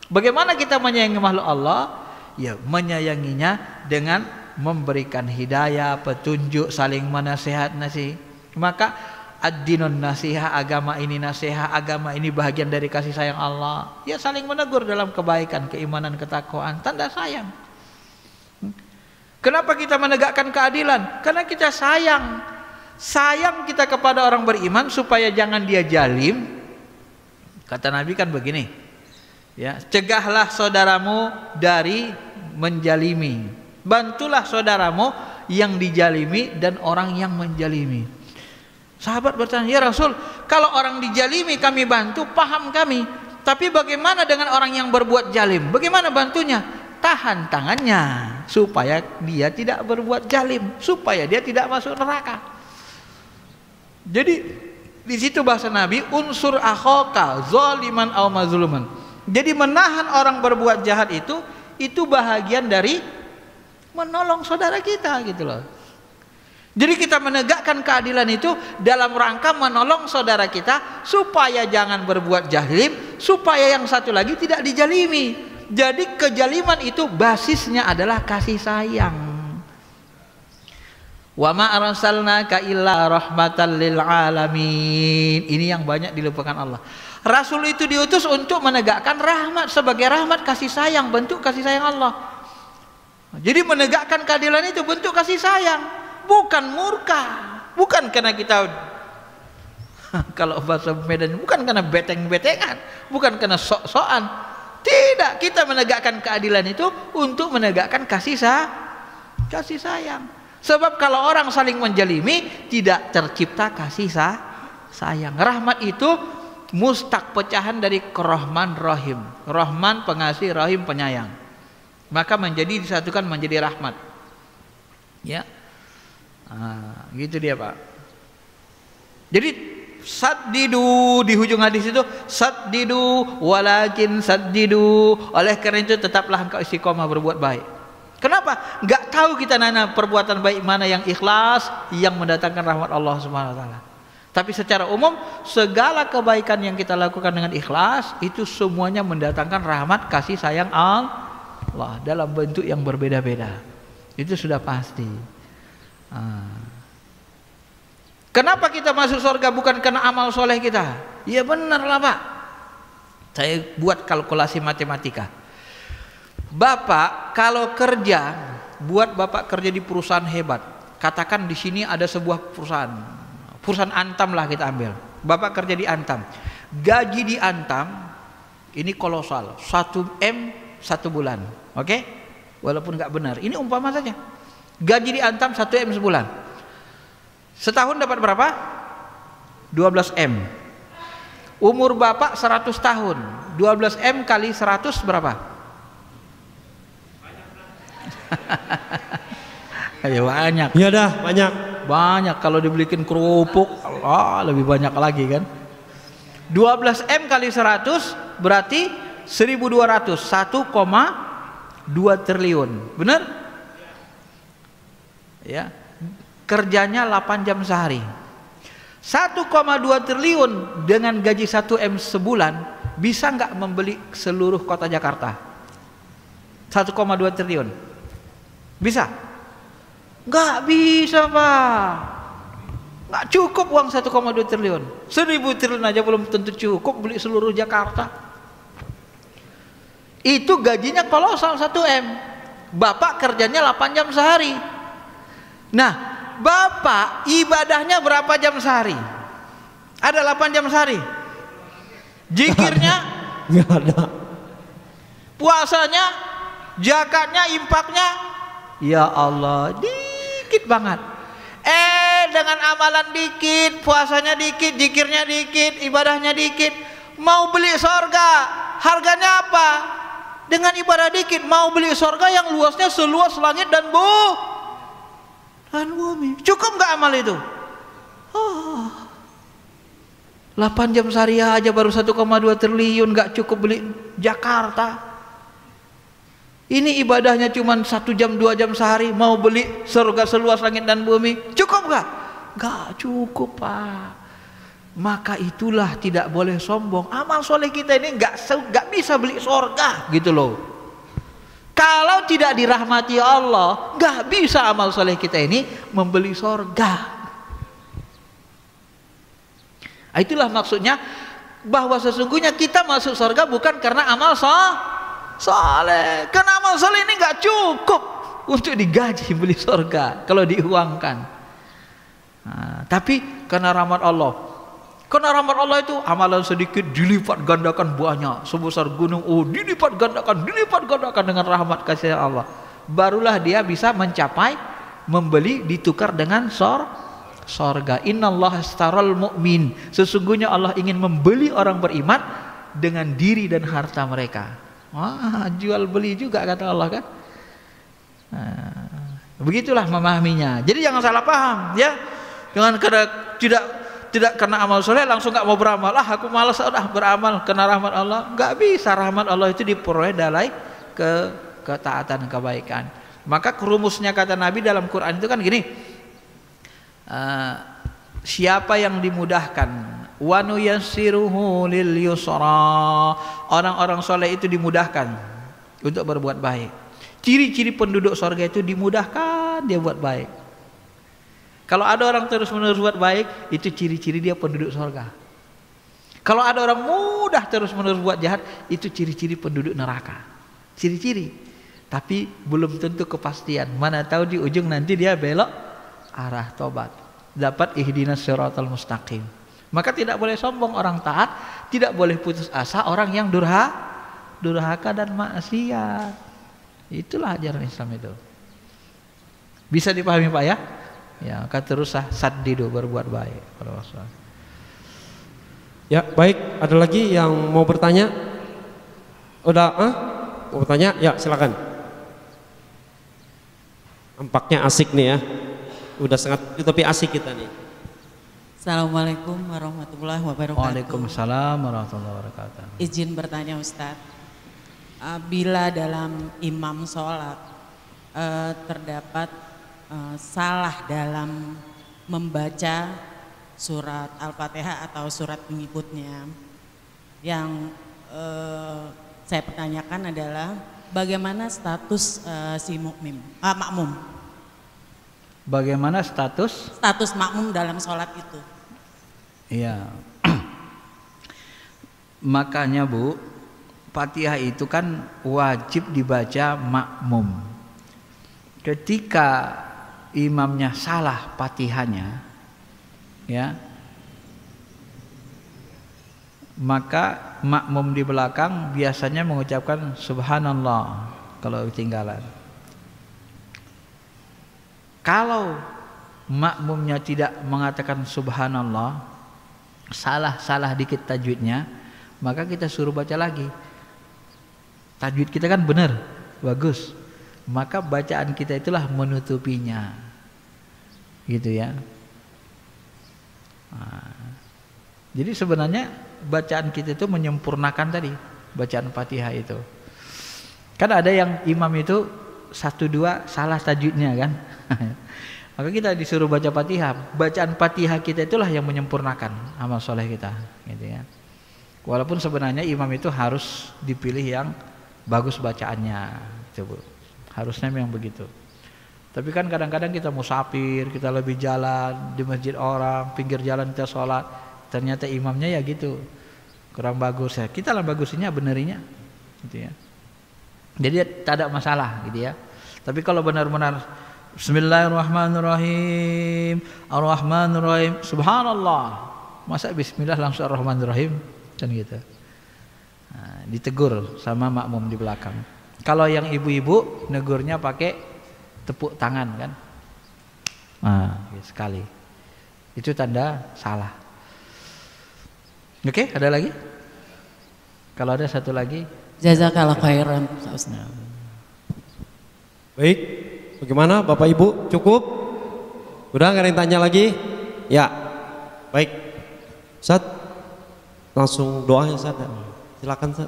Bagaimana kita menyayangi makhluk Allah? Ya, menyayanginya dengan memberikan hidayah, petunjuk, saling menasihati. Maka ad-dinun nasiha, agama ini nasihat, agama ini bahagian dari kasih sayang Allah. Ya, saling menegur dalam kebaikan, keimanan, ketakwaan, tanda sayang. Kenapa kita menegakkan keadilan? Karena kita sayang. Sayang kita kepada orang beriman supaya jangan dia jalim. Kata Nabi kan begini, ya, cegahlah saudaramu dari menjalimi. Bantulah saudaramu yang dijalimi dan orang yang menjalimi. Sahabat bertanya, ya Rasul, kalau orang dijalimi kami bantu, paham kami. Tapi bagaimana dengan orang yang berbuat jalim? Bagaimana bantunya? Tahan tangannya supaya dia tidak berbuat jalim, supaya dia tidak masuk neraka. Jadi di situ bahasa Nabi, unsur akhaka zaliman aw mazluman. Jadi menahan orang berbuat jahat itu bahagian dari menolong saudara kita, gitu loh. Jadi kita menegakkan keadilan itu dalam rangka menolong saudara kita supaya jangan berbuat jalim, supaya yang satu lagi tidak dijalimi. Jadi kejaliman itu basisnya adalah kasih sayang. Wa ma arsalnaka illa rahmatan lil alamin. Ini yang banyak dilupakan Allah. Rasul itu diutus untuk menegakkan rahmat, sebagai rahmat kasih sayang, bentuk kasih sayang Allah. Jadi menegakkan keadilan itu bentuk kasih sayang. Bukan murka, bukan karena kita kalau bahasa Medan, bukan karena beteng-betengan, bukan karena sok-sokan. Tidak, kita menegakkan keadilan itu untuk menegakkan kasih sayang. Sebab kalau orang saling menjalimi, tidak tercipta kasih sayang. Rahmat itu mustaq, pecahan dari Rahman Rahim. Rahman pengasih, Rahim penyayang. Maka menjadi disatukan menjadi rahmat. Ya. Gitu dia, Pak. Jadi saddidu, di hujung hadis itu saddidu walakin saddidu. Oleh karena itu tetaplah engkau istiqomah berbuat baik. Kenapa? Enggak tahu kita nana perbuatan baik mana yang ikhlas, yang mendatangkan rahmat Allah Subhanahu wa taala. Tapi secara umum segala kebaikan yang kita lakukan dengan ikhlas itu semuanya mendatangkan rahmat kasih sayang Allah dalam bentuk yang berbeda-beda. Itu sudah pasti. Kenapa kita masuk surga? Bukan karena amal soleh kita. Ya benar lah, Pak. Saya buat kalkulasi matematika. Bapak kalau kerja, buat Bapak kerja di perusahaan hebat. Katakan di sini ada sebuah perusahaan Antam lah kita ambil. Bapak kerja di Antam. Gaji di Antam ini kolosal, 1M 1 bulan. Oke? Walaupun nggak benar. Ini umpama saja. Gaji di Antam 1M sebulan. Setahun dapat berapa? 12M. Umur Bapak 100 tahun. 12M kali 100 berapa? Ya banyak. Iya dah, banyak. Banyak kalau dibelikin kerupuk, lebih banyak lagi kan. 12M kali 100 berarti 1.200, 1,2 triliun. Benar? Ya. Kerjanya 8 jam sehari. 1,2 triliun dengan gaji 1M sebulan bisa nggak membeli seluruh kota Jakarta? 1,2 triliun. Bisa? Nggak bisa, Pak. Nggak cukup uang 1,2 triliun. 1.000 triliun aja belum tentu cukup beli seluruh Jakarta. Itu gajinya kolosal 1 M. Bapak kerjanya 8 jam sehari. Nah, Bapak ibadahnya berapa jam sehari? Ada 8 jam sehari? Zikirnya? Nggak ada. Puasanya? Zakatnya? Infaknya? Ya Allah, dikit banget. Dengan amalan dikit, puasanya dikit, zikirnya dikit, ibadahnya dikit, mau beli surga, harganya apa? Dengan ibadah dikit mau beli surga yang luasnya seluas langit dan bumi. Cukup nggak amal itu? 8 jam sehari aja baru 1,2 triliun, nggak cukup beli Jakarta. Ini ibadahnya cuma 1 jam 2 jam sehari mau beli surga seluas langit dan bumi. Cukup nggak? Nggak cukup, Pak. Maka itulah tidak boleh sombong. Amal soleh kita ini nggak bisa beli surga gitu loh. Kalau tidak dirahmati Allah, nggak bisa amal soleh kita ini membeli surga. Itulah maksudnya bahwa sesungguhnya kita masuk surga bukan karena amal soleh. Karena amal soleh ini nggak cukup untuk digaji beli surga kalau diuangkan. Tapi karena rahmat Allah. Karena rahmat Allah itu amalan sedikit dilipat gandakan banyak sebesar gunung dilipat gandakan dengan rahmat kasih Allah. Barulah dia bisa mencapai membeli ditukar dengan surga. Innallaha astaral mu'min. Sesungguhnya Allah ingin membeli orang beriman dengan diri dan harta mereka. Jual beli juga kata Allah kan. Begitulah memahaminya. Jadi jangan salah paham ya. Jangan tidak karena amal soleh langsung nggak mau beramal. Aku malas beramal karena rahmat Allah. Nggak bisa, rahmat Allah itu diperoleh dari ketaatan kebaikan. Maka rumusnya kata Nabi dalam Quran itu kan gini, siapa yang dimudahkan, wa nuyassiruhu lil yusra, orang-orang soleh itu dimudahkan untuk berbuat baik. Ciri-ciri penduduk surga itu dimudahkan dia buat baik. Kalau ada orang terus-menerus buat baik, itu ciri-ciri dia penduduk surga. Kalau ada orang mudah terus-menerus buat jahat, itu ciri-ciri penduduk neraka. Ciri-ciri. Tapi belum tentu kepastian. Mana tahu di ujung nanti dia belok arah tobat. Dapat ihdinas siratal mustaqim. Maka tidak boleh sombong orang taat, tidak boleh putus asa orang yang durhaka dan maksiat. Itulah ajaran Islam itu. Bisa dipahami Pak ya? Ya, maka teruslah saddidu berbuat baik. Ya, baik. Ada lagi yang mau bertanya? Udah, mau bertanya? Ya, silakan. Nampaknya asik nih ya. Udah sangat, tapi asik kita nih. Assalamualaikum warahmatullahi wabarakatuh. Waalaikumsalam warahmatullahi wabarakatuh. Izin bertanya Ustadz, bila dalam imam sholat terdapat salah dalam membaca surat Al-Fatihah atau surat pengikutnya, yang saya pertanyakan adalah bagaimana status si makmum? Bagaimana status makmum dalam sholat itu? Iya. Makanya Bu, Fatihah itu kan wajib dibaca makmum. Ketika imamnya salah Fatihahnya, ya, maka makmum di belakang biasanya mengucapkan subhanallah kalau ketinggalan. Kalau makmumnya tidak mengatakan subhanallah, salah dikit tajwidnya, maka kita suruh baca lagi. Tajwid kita kan benar, bagus, maka bacaan kita itulah menutupinya, gitu ya. Jadi sebenarnya bacaan kita itu menyempurnakan tadi bacaan Fatihah itu. Kan ada yang imam itu 1-2 salah tajwidnya kan. Maka kita disuruh baca Fatihah. Bacaan Fatihah kita itulah yang menyempurnakan amal soleh kita, gitu ya. Walaupun sebenarnya imam itu harus dipilih yang bagus bacaannya, itu Bu. Harusnya memang begitu. Tapi kan kadang-kadang kita musafir, kita lebih jalan di masjid orang, pinggir jalan kita sholat, ternyata imamnya ya gitu, kurang bagus ya. Kita lah bagusinya, benerinya, gitu ya. Jadi tak ada masalah, gitu ya. Tapi kalau benar-benar Bismillahirrahmanirrahim, Ar-Rahmanirrahim, Subhanallah, masa Bismillah langsung Ar-Rahmanirrahim, kan gitu. Nah, ditegur sama makmum di belakang. Kalau yang ibu-ibu negurnya pakai tepuk tangan kan, sekali, itu tanda salah. Oke, ada lagi? Kalau ada satu lagi, Jazakallah khairan. Baik, bagaimana Bapak Ibu? Cukup? Udah nggak ada yang tanya lagi? Ya, baik. Ustaz, langsung doa ya Ustaz. Silakan Ustaz.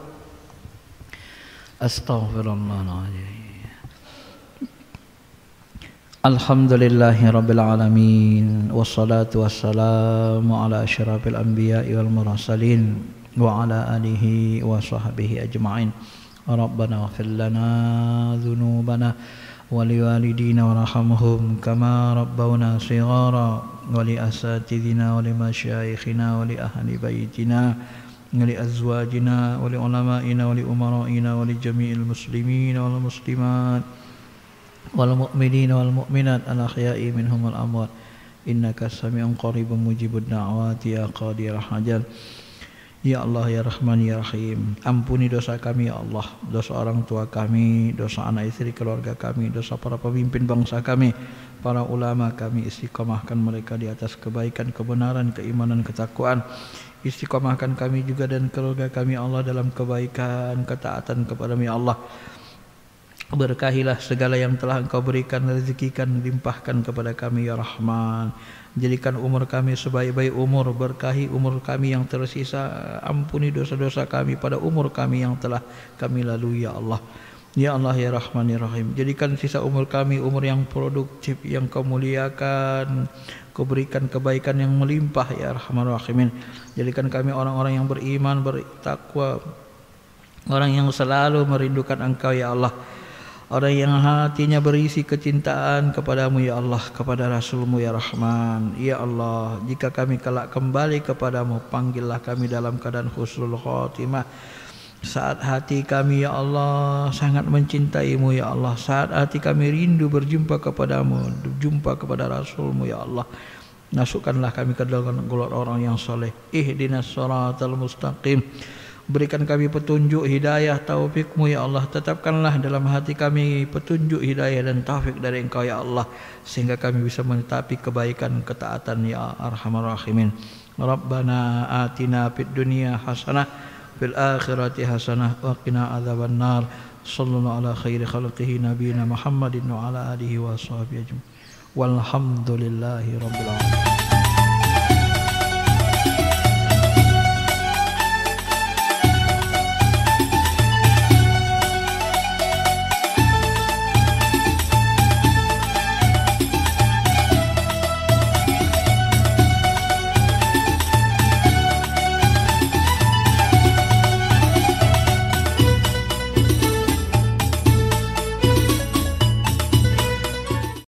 Astaghfirullahaladzim. Alhamdulillahi Rabbil Alamin, wassalatu wassalamu ala asyrafil anbiya'i wal mursalin wa ala alihi wa sahbihi ajma'in. Rabbana ighfir lana dhunubana wa liwalidina warhamhum kama rabbawna shighara wa li asatidina wa li masyaikhina wa li ahli baitina wa li azwajina wa li ulama'ina wa li umara'ina wa li jami'il muslimina wal muslimat wal mu'minina wal mu'minat al ahya'i minhum wal amwat innaka sami'un qaribun mujibud da'wati ya qadirul hajat. Ya Allah ya Rahman ya Rahim, ampuni dosa kami ya Allah, dosa orang tua kami, dosa anak istri keluarga kami, dosa para pemimpin bangsa kami, para ulama kami. Istiqomahkan mereka di atas kebaikan, kebenaran, keimanan, ketakwaan. Istiqomahkan kami juga dan keluarga kami Allah dalam kebaikan, ketaatan kepada-Mu ya Allah. Berkahilah segala yang telah Engkau berikan, rezekikan, limpahkan kepada kami ya Rahman. Jadikan umur kami sebaik-baik umur, berkahi umur kami yang tersisa, ampuni dosa-dosa kami pada umur kami yang telah kami lalui ya Allah. Ya Allah ya Rahman ya Rahim, jadikan sisa umur kami umur yang produktif, yang Kau muliakan, Kau berikan kebaikan yang melimpah ya Rahman Rahimin. Jadikan kami orang-orang yang beriman, bertakwa, orang yang selalu merindukan Engkau ya Allah. Orang yang hatinya berisi kecintaan kepada-Mu ya Allah, kepada Rasul-Mu ya Rahman. Ya Allah, jika kami kelak kembali kepada-Mu, panggillah kami dalam keadaan husnul khotimah. Saat hati kami ya Allah sangat mencintai-Mu ya Allah, saat hati kami rindu berjumpa kepada-Mu, berjumpa kepada Rasul-Mu ya Allah, masukkanlah kami ke dalam golongan orang yang soleh. Ihdinas shiratal mustaqim. Berikan kami petunjuk, hidayah, taufik-Mu ya Allah. Tetapkanlah dalam hati kami petunjuk, hidayah dan taufik dari Engkau ya Allah, sehingga kami bisa menetapi kebaikan, ketaatan ya Arhamar Rahimin. Rabbana atina fid dunya hasanah fil akhirati hasanah wa qina adzaban nar. Sallallahu ala khairi khalqihi nabiyina Muhammadin wa ala alihi wa sahbihi ajma'in. Walhamdulillahi rabbil alamin.